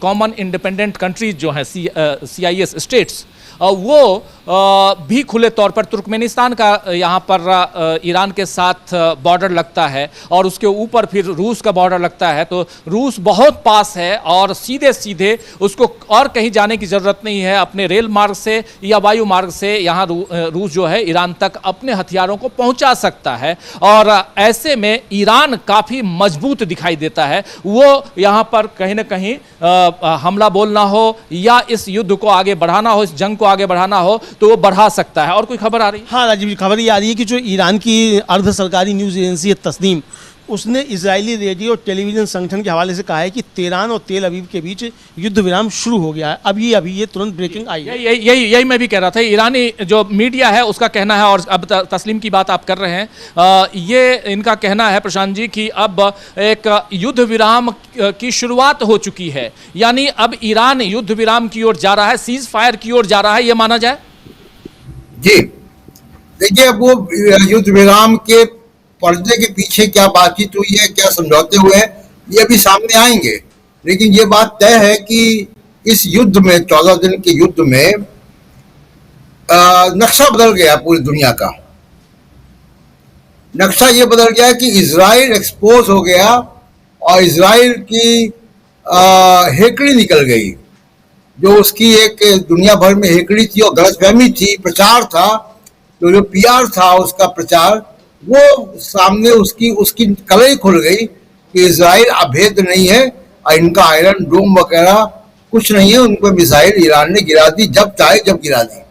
कॉमन इंडिपेंडेंट कंट्रीज जो हैं, CIS स्टेट्स, वो भी खुले तौर पर तुर्कमेनिस्तान का यहाँ पर ईरान के साथ बॉर्डर लगता है, और उसके ऊपर फिर रूस का बॉर्डर लगता है। तो रूस बहुत पास है और सीधे सीधे उसको और कहीं जाने की ज़रूरत नहीं है, अपने रेल मार्ग से या वायु मार्ग से यहाँ रूस जो है ईरान तक अपने हथियारों को पहुँचा सकता है। और ऐसे में ईरान काफ़ी मजबूत दिखाई देता है। वो यहाँ पर कहीं ना कहीं हमला बोलना हो या इस युद्ध को आगे बढ़ाना हो, इस जंग को आगे बढ़ाना हो, तो वो बढ़ा सकता है। और कोई खबर आ रही है? हाँ राजीव जी, खबर ये आ रही है कि जो ईरान की अर्ध सरकारी न्यूज़ एजेंसी है तस्नीम, उसने इजरायली रेडियो और टेलीविज़न संगठन के हवाले से कहा है कि तेहरान और तेल अवीव के बीच युद्ध विराम शुरू हो गया है। अभी ये तुरंत ब्रेकिंग आई है। यही मैं भी कह रहा था। ईरानी जो मीडिया है उसका कहना है, और अब तस्लीम की बात आप कर रहे हैं, ये इनका कहना है प्रशांत जी कि अब एक युद्ध विराम की शुरुआत हो चुकी है, यानी अब ईरान युद्ध विराम की ओर जा रहा है, सीज फायर की ओर जा रहा है, ये माना जाए? जी देखिए, अब वो युद्ध विराम के पर्दे के पीछे क्या बातचीत हुई है, क्या समझौते हुए हैं, ये अभी सामने आएंगे। लेकिन ये बात तय है कि इस युद्ध में, 14 दिन के युद्ध में नक्शा बदल गया पूरी दुनिया का। नक्शा ये बदल गया कि इजराइल एक्सपोज हो गया और इजराइल की हेकड़ी निकल गई, जो उसकी एक दुनिया भर में हेकड़ी थी और गलतफहमी थी, प्रचार था, जो PR था उसका प्रचार, वो सामने उसकी कलई खुल गई कि इजराइल अभेद्य नहीं है और इनका आयरन डोम वगैरह कुछ नहीं है, उन पर मिसाइल ईरान ने गिरा दी जब चाहे जब गिरा दी।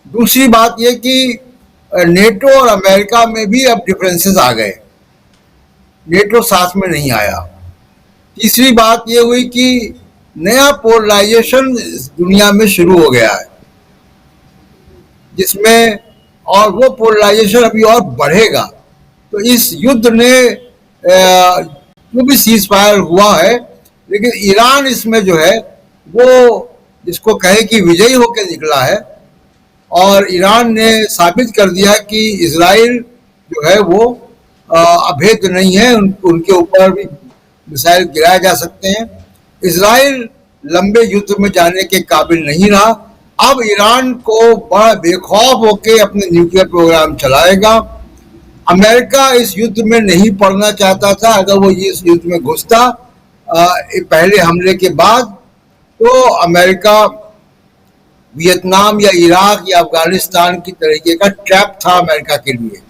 दूसरी बात यह कि नेटो और अमेरिका में भी अब डिफरेंसेस आ गए, नेटो साथ में नहीं आया। तीसरी बात यह हुई कि नया पोलराइजेशन दुनिया में शुरू हो गया है, जिसमें और वो पोलराइजेशन अभी और बढ़ेगा। तो इस युद्ध ने जो भी सीज फायर हुआ है, लेकिन ईरान इसमें जो है वो जिसको कहे कि विजयी होकर निकला है, और ईरान ने साबित कर दिया कि इजराइल जो है वो अभेद्य नहीं है, उनके ऊपर भी मिसाइल गिराए जा सकते हैं। इजराइल लंबे युद्ध में जाने के काबिल नहीं रहा। अब ईरान को बड़ा बेखौफ होकर अपने न्यूक्लियर प्रोग्राम चलाएगा। अमेरिका इस युद्ध में नहीं पड़ना चाहता था। अगर वो इस युद्ध में घुसता पहले हमले के बाद, तो अमेरिका वियतनाम या इराक या अफगानिस्तान की तरीके का ट्रैप था अमेरिका के लिए।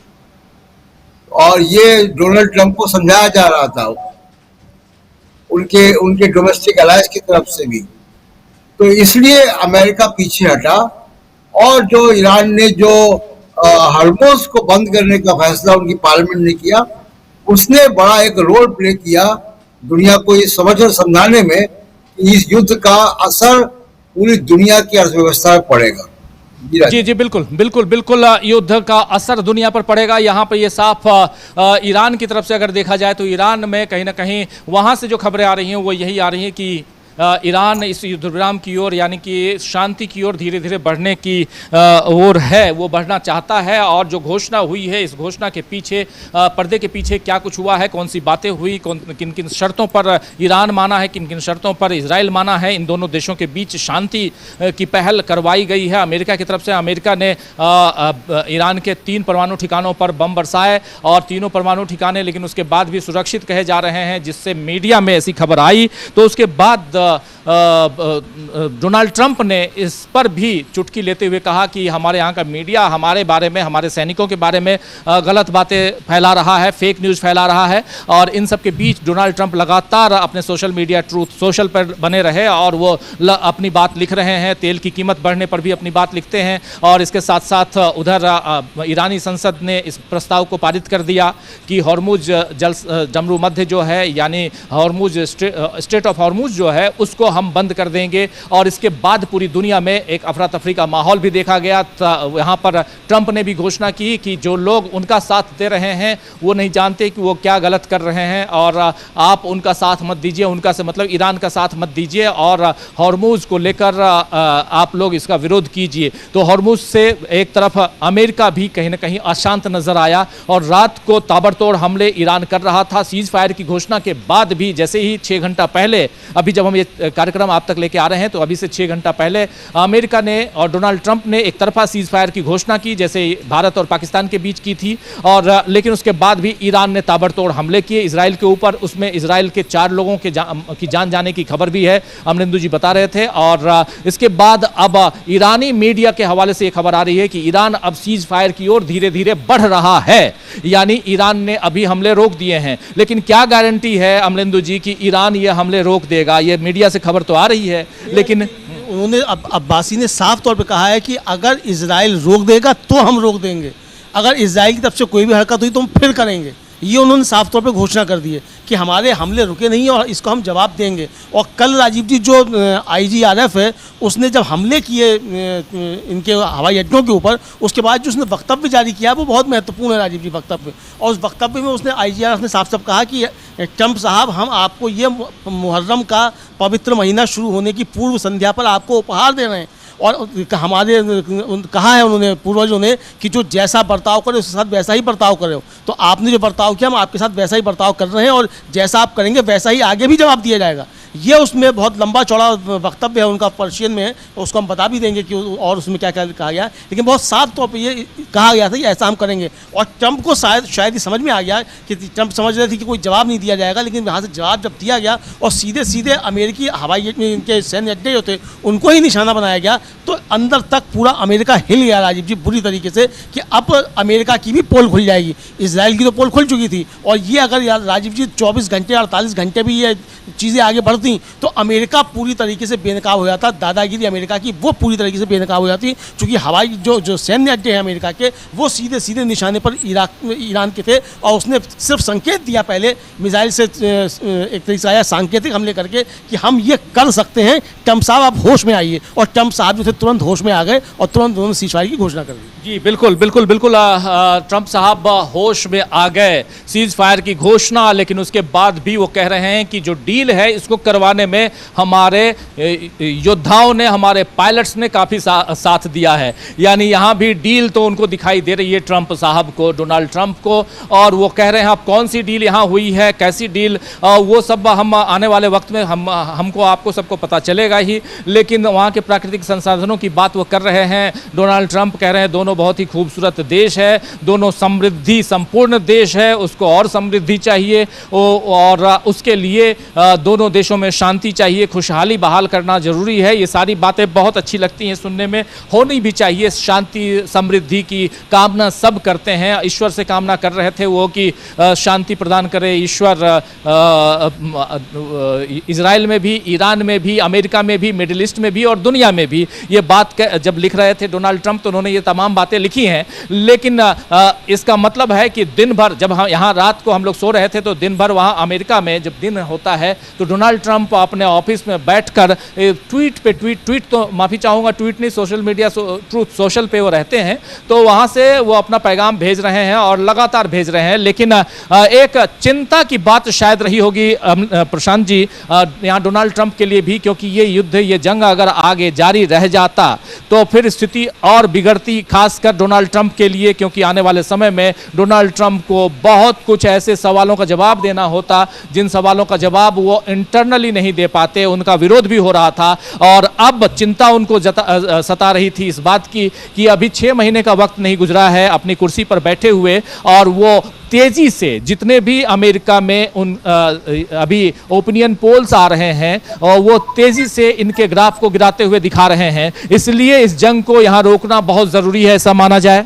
और ये डोनाल्ड ट्रंप को समझाया जा रहा था उनके डोमेस्टिक अलायंस की तरफ से भी। तो इसलिए अमेरिका पीछे हटा और जो ईरान ने जो हर्मुज को बंद करने का फैसला उनकी पार्लियामेंट ने किया, उसने बड़ा एक रोल प्ले किया दुनिया को ये समझ और समझाने में कि इस युद्ध का असर पूरी दुनिया की अर्थव्यवस्था में पड़ेगा। जी जी बिल्कुल बिल्कुल बिल्कुल, युद्ध का असर दुनिया पर पड़ेगा। यहाँ पर ये साफ ईरान की तरफ से अगर देखा जाए तो ईरान में कहीं ना कहीं वहाँ से जो खबरें आ रही हैं वो यही आ रही हैं कि ईरान इस युद्ध विराम की ओर यानी कि शांति की ओर धीरे धीरे बढ़ने की ओर है, वो बढ़ना चाहता है। और जो घोषणा हुई है, इस घोषणा के पीछे पर्दे के पीछे क्या कुछ हुआ है, कौन सी बातें हुई, किन किन शर्तों पर ईरान माना है, किन किन शर्तों पर इजराइल माना है, इन दोनों देशों के बीच शांति की पहल करवाई गई है अमेरिका की तरफ से। अमेरिका ने ईरान के 3 परमाणु ठिकानों पर बम बरसाए और तीनों परमाणु ठिकाने लेकिन उसके बाद भी सुरक्षित कहे जा रहे हैं, जिससे मीडिया में ऐसी खबर आई। तो उसके बाद डोनाल्ड ट्रंप ने इस पर भी चुटकी लेते हुए कहा कि हमारे यहाँ का मीडिया हमारे बारे में, हमारे सैनिकों के बारे में गलत बातें फैला रहा है, फेक न्यूज़ फैला रहा है। और इन सब के बीच डोनाल्ड ट्रंप लगातार अपने सोशल मीडिया ट्रूथ सोशल पर बने रहे और वो अपनी बात लिख रहे हैं। तेल की कीमत बढ़ने पर भी अपनी बात लिखते हैं। और इसके साथ साथ उधर ईरानी संसद ने इस प्रस्ताव को पारित कर दिया कि हॉर्मुज जमरू मध्य जो है यानी हॉर्मुज स्ट्रेट ऑफ हॉर्मुज जो है उसको हम बंद कर देंगे। और इसके बाद पूरी दुनिया में एक अफरा तफरी का माहौल भी देखा गया। यहाँ पर ट्रंप ने भी घोषणा की कि जो लोग उनका साथ दे रहे हैं वो नहीं जानते कि वो क्या गलत कर रहे हैं और आप उनका साथ मत दीजिए, उनका से मतलब ईरान का साथ मत दीजिए और हॉर्मुज को लेकर आप लोग इसका विरोध कीजिए। तो हॉर्मुज से एक तरफ अमेरिका भी कहीं ना कहीं अशांत नजर आया और रात को ताबड़तोड़ हमले ईरान कर रहा था। सीज फायर की घोषणा के बाद भी जैसे ही 6 घंटा पहले, अभी जब हम ये कार्यक्रम आप तक लेके आ रहे हैं तो अभी से 6 घंटा पहले अमेरिका ने और डोनाल्ड ट्रंप ने एक तरफा सीज फायर की घोषणा की जैसे भारत और पाकिस्तान के बीच की थी। और लेकिन उसके बाद भी ईरान ने ताबड़तोड़ हमले किए इजराइल के ऊपर। उसमें इजराइल के 4 लोगों की जान जाने की खबर भी है, अमरिंदु जी बता रहे थे। और इसके बाद अब ईरानी मीडिया के हवाले से यह खबर आ रही है कि ईरान अब सीज फायर की ओर धीरे धीरे बढ़ रहा है, यानी ईरान ने अभी हमले रोक दिए हैं। लेकिन क्या गारंटी है अमरिंदु जी कि ईरान ये हमले रोक देगा? ये मीडिया से खबर तो आ रही है लेकिन उन्होंने अब्बासी ने साफ तौर पे कहा है कि अगर इजराइल रोक देगा तो हम रोक देंगे, अगर इजराइल की तरफ से कोई भी हरकत हुई तो हम फिर करेंगे। ये उन्होंने साफ तौर पे घोषणा कर दी है कि हमारे हमले रुके नहीं और इसको हम जवाब देंगे। और कल राजीव जी जो IGRF है उसने जब हमले किए इनके हवाई अड्डों के ऊपर, उसके बाद जो उसने वक्तव्य जारी किया वो बहुत महत्वपूर्ण है राजीव जी वक्तव्य। और उस वक्तव्य में उसने IGRF ने साफ साफ कहा कि ट्रंप साहब हम आपको ये मुहर्रम का पवित्र महीना शुरू होने की पूर्व संध्या पर आपको उपहार दे रहे हैं। और हमारे कहा है उन्होंने पूर्वजों ने कि जो जैसा बर्ताव करे उसके साथ वैसा ही बर्ताव करे। तो आपने जो बर्ताव किया हम आपके साथ वैसा ही बर्ताव कर रहे हैं और जैसा आप करेंगे वैसा ही आगे भी जवाब दिया जाएगा। ये उसमें बहुत लंबा चौड़ा वक्तव्य है उनका, पर्शियन में है, उसको हम बता भी देंगे कि और उसमें क्या क्या कहा गया। लेकिन बहुत साफ तौर पर ये कहा गया था कि ऐसा हम करेंगे। और ट्रंप को शायद ये समझ में आ गया कि ट्रंप समझ रहे थे कि कोई जवाब नहीं दिया जाएगा, लेकिन यहाँ से जवाब जब दिया गया और सीधे सीधे अमेरिकी हवाई इनके सैन्य अड्डे जो थे उनको ही निशाना बनाया गया, तो अंदर तक पूरा अमेरिका हिल गया राजीव जी बुरी तरीके से कि अब अमेरिका की भी पोल खुल जाएगी। इजराइल की तो पोल खुल चुकी थी और ये अगर राजीव जी 24 घंटे 48 घंटे भी ये चीज़ें आगे बढ़ती तो अमेरिका पूरी तरीके से बेनकाब हो जाता। दादागिरी अमेरिका की वो पूरी तरीके से बेनकाब हो जाती, क्योंकि हवाई जो सैन्य अड्डे हैं अमेरिका के वो सीधे सीधे निशाने पर ईरान के थे। और उसने सिर्फ संकेत दिया पहले मिसाइल से एक तरीके से आया सांकेतिक हमले करके कि हम ये कर सकते हैं, ट्रंप साहब आप होश में आइए। और ट्रंप साहब जो थे तुरंत होश में आ गए और तुरंत उन्होंने सीजफायर की घोषणा कर दी। जी बिल्कुल बिल्कुल बिल्कुल, ट्रंप साहब होश में आ गए, सीज फायर की घोषणा। लेकिन उसके बाद भी वो कह रहे हैं कि जो डील है इसको करवाने में हमारे योद्धाओं ने, हमारे पायलट्स ने काफ़ी साथ दिया है। यानी यहाँ भी डील तो उनको दिखाई दे रही है ट्रंप साहब को, डोनाल्ड ट्रंप को। और वो कह रहे हैं अब कौन सी डील यहाँ हुई है, कैसी डील, वो सब हम आने वाले वक्त में हमको आपको सबको पता चलेगा ही। लेकिन वहाँ के प्राकृतिक संसाधनों की बात वो कर रहे हैं। डोनाल्ड ट्रंप कह रहे हैं दोनों बहुत ही खूबसूरत देश है, दोनों समृद्धि संपूर्ण देश है, उसको और समृद्धि चाहिए और उसके लिए दोनों देशों में शांति चाहिए, खुशहाली बहाल करना जरूरी है। ये सारी बातें बहुत अच्छी लगती हैं सुनने में, होनी भी चाहिए। शांति समृद्धि की कामना सब करते हैं, ईश्वर से कामना कर रहे थे वो कि शांति प्रदान करे ईश्वर। इजराइल में भी, ईरान में भी, अमेरिका में भी, मिडिल ईस्ट में भी और दुनिया में भी ये बात जब लिख रहे थे डोनाल्ड ट्रंप, तो उन्होंने ये तमाम बातें लिखी हैं। लेकिन इसका मतलब है कि दिन भर, जब हम यहाँ रात को हम लोग सो रहे थे तो दिन भर वहाँ अमेरिका में जब दिन होता है तो डोनाल्ड ट्रंप अपने ऑफिस में बैठकर ट्वीट पे ट्वीट तो माफ़ी चाहूँगा, ट्वीट नहीं, सोशल मीडिया ट्रूथ सोशल पे वो रहते हैं, तो वहाँ से वो अपना पैगाम भेज रहे हैं और लगातार भेज रहे हैं। लेकिन एक चिंता की बात शायद रही होगी प्रशांत जी यहाँ डोनाल्ड ट्रंप के लिए भी, क्योंकि ये युद्ध, ये जंग अगर आगे जारी रह जाता तो फिर स्थिति और बिगड़ती, खासकर डोनाल्ड ट्रंप के लिए, क्योंकि आने वाले समय में डोनाल्ड ट्रंप को बहुत कुछ ऐसे सवालों का जवाब देना होता जिन सवालों का जवाब वो इंटरनली नहीं दे पाते। उनका विरोध भी हो रहा था और अब चिंता उनको सता रही थी इस बात की कि अभी 6 महीने का वक्त नहीं गुजरा है अपनी कुर्सी पर बैठे हुए, और वो तेजी से जितने भी अमेरिका में अभी ओपिनियन पोल्स आ रहे हैं और वो तेजी से इनके ग्राफ को गिराते हुए दिखा रहे हैं। इसलिए इस जंग को यहां रोकना बहुत जरूरी है, ऐसा माना जाए।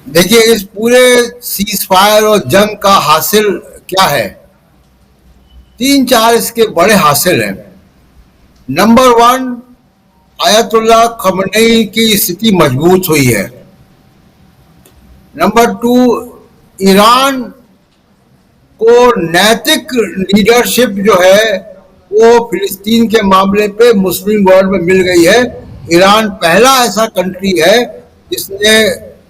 देखिए, इस पूरे सीज फायर और जंग का हासिल क्या है? 3-4 इसके बड़े हासिल हैं। नंबर 1, आयतुल्लाह खमेनी की स्थिति मजबूत हुई है। नंबर 2, ईरान को नैतिक लीडरशिप जो है वो फिलिस्तीन के मामले पे मुस्लिम वर्ल्ड में मिल गई है। ईरान पहला ऐसा कंट्री है जिसने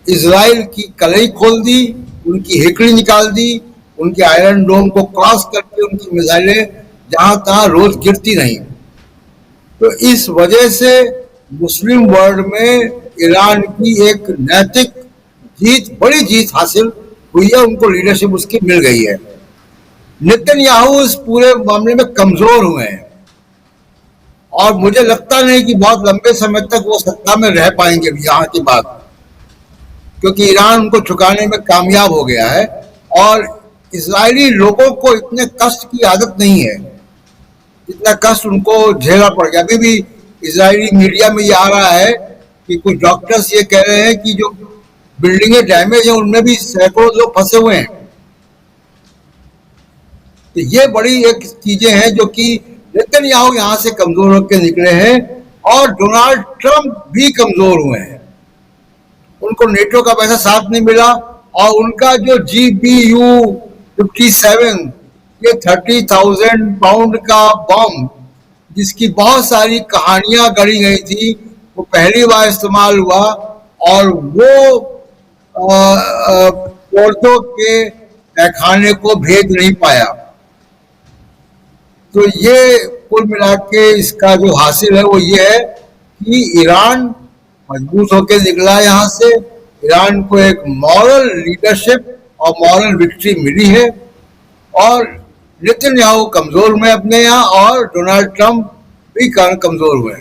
इजराइल की कलई खोल दी, उनकी हेकड़ी निकाल दी, उनके आयरन डोम को क्रॉस करके उनकी मिसाइलें जहां तहां रोज गिरती नहीं। तो इस वजह से मुस्लिम वर्ल्ड में ईरान की एक नैतिक जीत, बड़ी जीत हासिल हुई है, उनको लीडरशिप उसकी मिल गई है। नेतन्याहू इस पूरे मामले में कमजोर हुए हैं और मुझे लगता नहीं कि बहुत लंबे समय तक वो सत्ता में रह पाएंगे यहाँ के बाद, क्योंकि ईरान उनको छुड़ाने में कामयाब हो गया है और इजरायली लोगों को इतने कष्ट की आदत नहीं है जितना कष्ट उनको झेलना पड़ गया। अभी भी इजरायली मीडिया में ये आ रहा है कि कुछ डॉक्टर्स ये कह रहे हैं कि जो बिल्डिंगें डैमेज हैं उनमें भी सैकड़ों लोग फंसे हुए हैं। तो ये बड़ी एक चीजें हैं जो कि नेतन्याहू यहाँ से कमजोर होकर निकले हैं और डोनाल्ड ट्रंप भी कमजोर हुए हैं। उनको नेटो का पैसा साथ नहीं मिला और उनका जो GBU-57 ये 30,000 पाउंड का बम जिसकी बहुत सारी कहानियां गढ़ी गई थी, वो पहली बार इस्तेमाल हुआ और वो पोर्टो के तहखाने को भेद नहीं पाया। तो ये कुल मिला के इसका जो हासिल है वो ये है कि ईरान मजबूत होकर निकला यहाँ से। ईरान को एक मॉरल लीडरशिप और मॉरल विक्ट्री मिली है और नेतन्याहू कमजोर हुए अपने यहाँ और डोनाल्ड ट्रंप भी कमजोर हुए।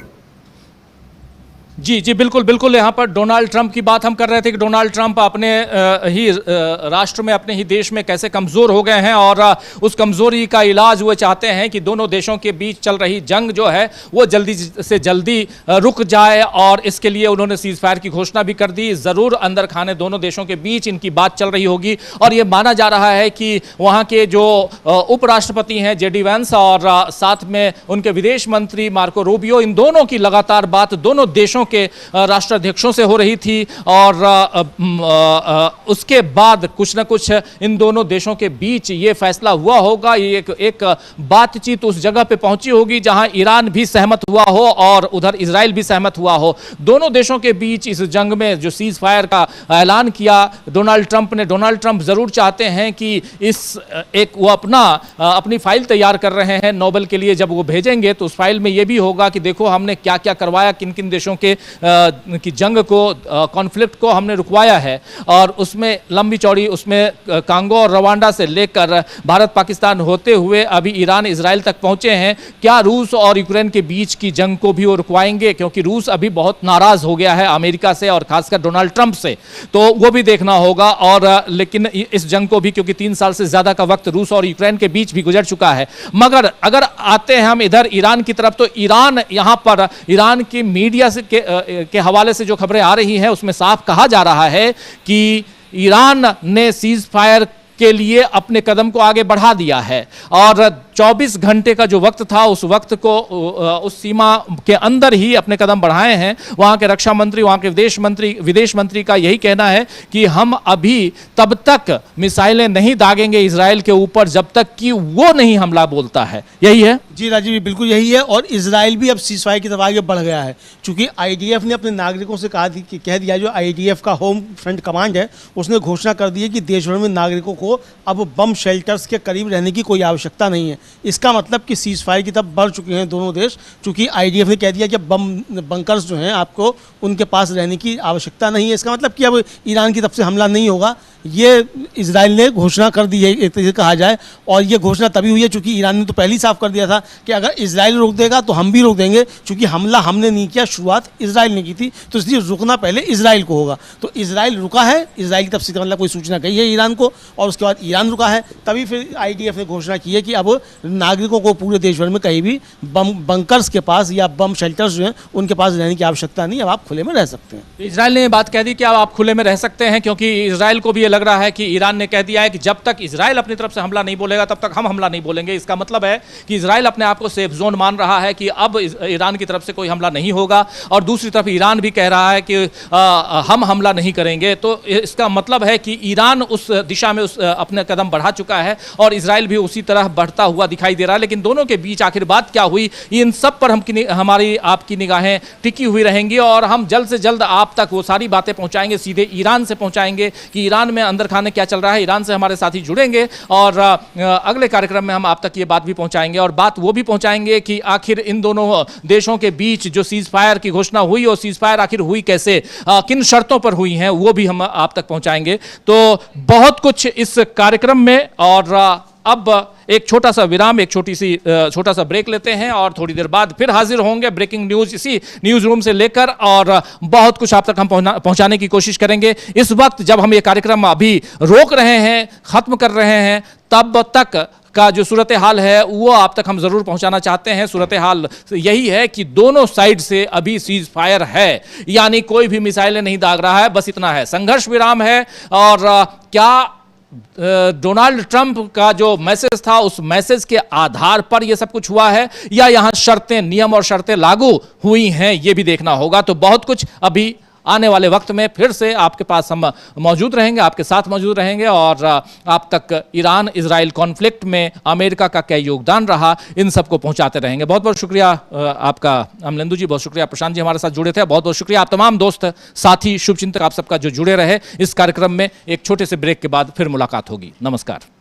जी जी, बिल्कुल बिल्कुल। यहाँ पर डोनाल्ड ट्रंप की बात हम कर रहे थे कि डोनाल्ड ट्रंप अपने ही राष्ट्र में, अपने ही देश में कैसे कमज़ोर हो गए हैं और उस कमज़ोरी का इलाज वो चाहते हैं कि दोनों देशों के बीच चल रही जंग जो है वो जल्दी से जल्दी रुक जाए और इसके लिए उन्होंने सीज फायर की घोषणा भी कर दी। ज़रूर अंदर खाने दोनों देशों के बीच इनकी बात चल रही होगी और ये माना जा रहा है कि वहाँ के जो उपराष्ट्रपति हैं JD वैंस और साथ में उनके विदेश मंत्री मार्को रूबियो, इन दोनों की लगातार बात दोनों देशों के राष्ट्राध्यक्षों से हो रही थी और उसके बाद कुछ न कुछ इन दोनों देशों के बीच ये फैसला हुआ होगा। ये एक बातचीत उस जगह पे पहुंची होगी जहां ईरान भी सहमत हुआ हो और उधर इजराइल भी सहमत हुआ हो। दोनों देशों के बीच इस जंग में जो सीज फायर का ऐलान किया डोनाल्ड ट्रंप ने, डोनाल्ड ट्रंप जरूर चाहते हैं कि इस वो अपनी फाइल तैयार कर रहे हैं नोबेल के लिए। जब वो भेजेंगे तो उस फाइल में ये भी होगा कि देखो हमने क्या क्या करवाया, किन किन देशों के की जंग को, कॉन्फ्लिक्ट को हमने रुकवाया है और उसमें लंबी चौड़ी, उसमें कांगो और रवांडा से लेकर भारत पाकिस्तान होते हुए अभी ईरान इजराइल तक पहुंचे हैं, क्या रूस और यूक्रेन के बीच की जंग को भी वो रुकवाएंगे? क्योंकि रूस अभी बहुत नाराज हो गया है अमेरिका से और खासकर डोनाल्ड ट्रंप से, तो वो भी देखना होगा। और लेकिन इस जंग को भी, क्योंकि 3 साल से ज्यादा का वक्त रूस और यूक्रेन के बीच भी गुजर चुका है। मगर अगर आते हैं हम इधर ईरान की तरफ, तो ईरान, यहां पर ईरान की मीडिया से के हवाले से जो खबरें आ रही हैं उसमें साफ कहा जा रहा है कि ईरान ने सीज फायर के लिए अपने कदम को आगे बढ़ा दिया है और 24 घंटे का जो वक्त था उस वक्त को, उस सीमा के अंदर ही अपने कदम बढ़ाए हैं। वहां के रक्षा मंत्री, वहां के विदेश मंत्री का यही कहना है कि हम अभी तब तक मिसाइलें नहीं दागेंगे इजराइल के ऊपर जब तक कि वो नहीं हमला बोलता है। यही है जी राजीव जी, बिल्कुल यही है। और इजराइल भी अब सीजफायर की तरफ आगे बढ़ गया है, क्योंकि आईडीएफ ने अपने नागरिकों से कह दिया, जो आईडीएफ का होम फ्रंट कमांड है उसने घोषणा कर दी है कि देश भर में नागरिकों को अब बम शेल्टर्स के करीब रहने की कोई आवश्यकता नहीं है। इसका मतलब कि सीज फायर की तरफ बढ़ चुके हैं दोनों देश, क्योंकि आईडीएफ ने कह दिया कि बम बंकर्स जो हैं आपको उनके पास रहने की आवश्यकता नहीं है। इसका मतलब कि अब ईरान की तरफ से हमला नहीं होगा, ये इजराइल ने घोषणा कर दी है, एक तरीके से कहा जाए। और ये घोषणा तभी हुई है क्योंकि ईरान ने तो पहले ही साफ कर दिया था कि अगर इजराइल रोक देगा तो हम भी रोक देंगे, क्योंकि हमला हमने नहीं किया, शुरुआत इजराइल ने की थी, तो इसलिए रुकना पहले इजराइल को होगा। तो इजराइल रुका है, इजराइल की तरफ से मतलब कोई सूचना गई है ईरान को, और उसके बाद ईरान रुका है, तभी फिर आईडीएफ ने घोषणा की है कि अब नागरिकों को पूरे देश भर में कहीं भी बंकर्स के पास या बम शेल्टर्स जो हैं उनके पास रहने की आवश्यकता नहीं, अब आप खुले में रह सकते हैं। इजराइल ने ये बात कह दी कि अब आप खुले में रह सकते हैं, क्योंकि इजराइल को भी ये लग रहा है कि ईरान ने कह दिया है कि जब तक इजराइल अपनी तरफ से हमला नहीं बोलेगा तब तक हम हमला नहीं बोलेंगे। इसका मतलब है कि इजराइल अपने आप को सेफ जोन मान रहा है कि अब ईरान की तरफ से कोई हमला नहीं होगा, और दूसरी तरफ ईरान भी कह रहा है कि हम हमला नहीं करेंगे। तो इसका मतलब है कि ईरान उस दिशा में अपने कदम बढ़ा चुका है और इजराइल भी उसी तरह बढ़ता हुआ दिखाई दे रहा है। लेकिन दोनों के बीच आखिर बात क्या हुई, इन सब पर हमारी आपकी निगाहें टिकी हुई रहेंगी और हम जल्द से जल्द आप तक वो सारी बातें पहुंचाएंगे, सीधे ईरान से पहुंचाएंगे कि ईरान में अंदर खाने क्या चल रहा है। ईरान से हमारे साथी जुड़ेंगे और अगले कार्यक्रम में हम आप तक ये बात भी पहुंचाएंगे, और बात वो भी पहुंचाएंगे कि आखिर इन दोनों देशों के बीच जो सीज फायर की घोषणा हुई और सीज फायर आखिर हुई कैसे, किन शर्तों पर हुई हैं, वो भी हम आप तक पहुंचाएंगे। तो बहुत कुछ इस कार्यक्रम में, और अब एक छोटा सा विराम, एक छोटा सा ब्रेक लेते हैं और थोड़ी देर बाद फिर हाजिर होंगे ब्रेकिंग न्यूज इसी न्यूज रूम से लेकर, और बहुत कुछ आप तक हम पहुंचाने की कोशिश करेंगे। इस वक्त जब हम ये कार्यक्रम अभी रोक रहे हैं, खत्म कर रहे हैं, तब तक का जो सूरत हाल है वो आप तक हम जरूर पहुंचाना चाहते हैं। सूरत हाल यही है कि दोनों साइड से अभी सीज फायर है, यानी कोई भी मिसाइलें नहीं दाग रहा है, बस इतना है, संघर्ष विराम है। और क्या डोनाल्ड ट्रंप का जो मैसेज था उस मैसेज के आधार पर यह सब कुछ हुआ है, या यहां शर्तें, नियम और शर्तें लागू हुई हैं, यह भी देखना होगा। तो बहुत कुछ अभी आने वाले वक्त में फिर से आपके पास हम मौजूद रहेंगे, आपके साथ मौजूद रहेंगे, और आप तक ईरान इजराइल कॉन्फ्लिक्ट में अमेरिका का क्या योगदान रहा, इन सबको पहुंचाते रहेंगे। बहुत बहुत शुक्रिया आपका अमलेंदु जी, बहुत शुक्रिया प्रशांत जी हमारे साथ जुड़े थे, बहुत बहुत शुक्रिया आप तमाम दोस्त, साथी, शुभचिंतक आप सबका जो जुड़े रहे इस कार्यक्रम में। एक छोटे से ब्रेक के बाद फिर मुलाकात होगी। नमस्कार।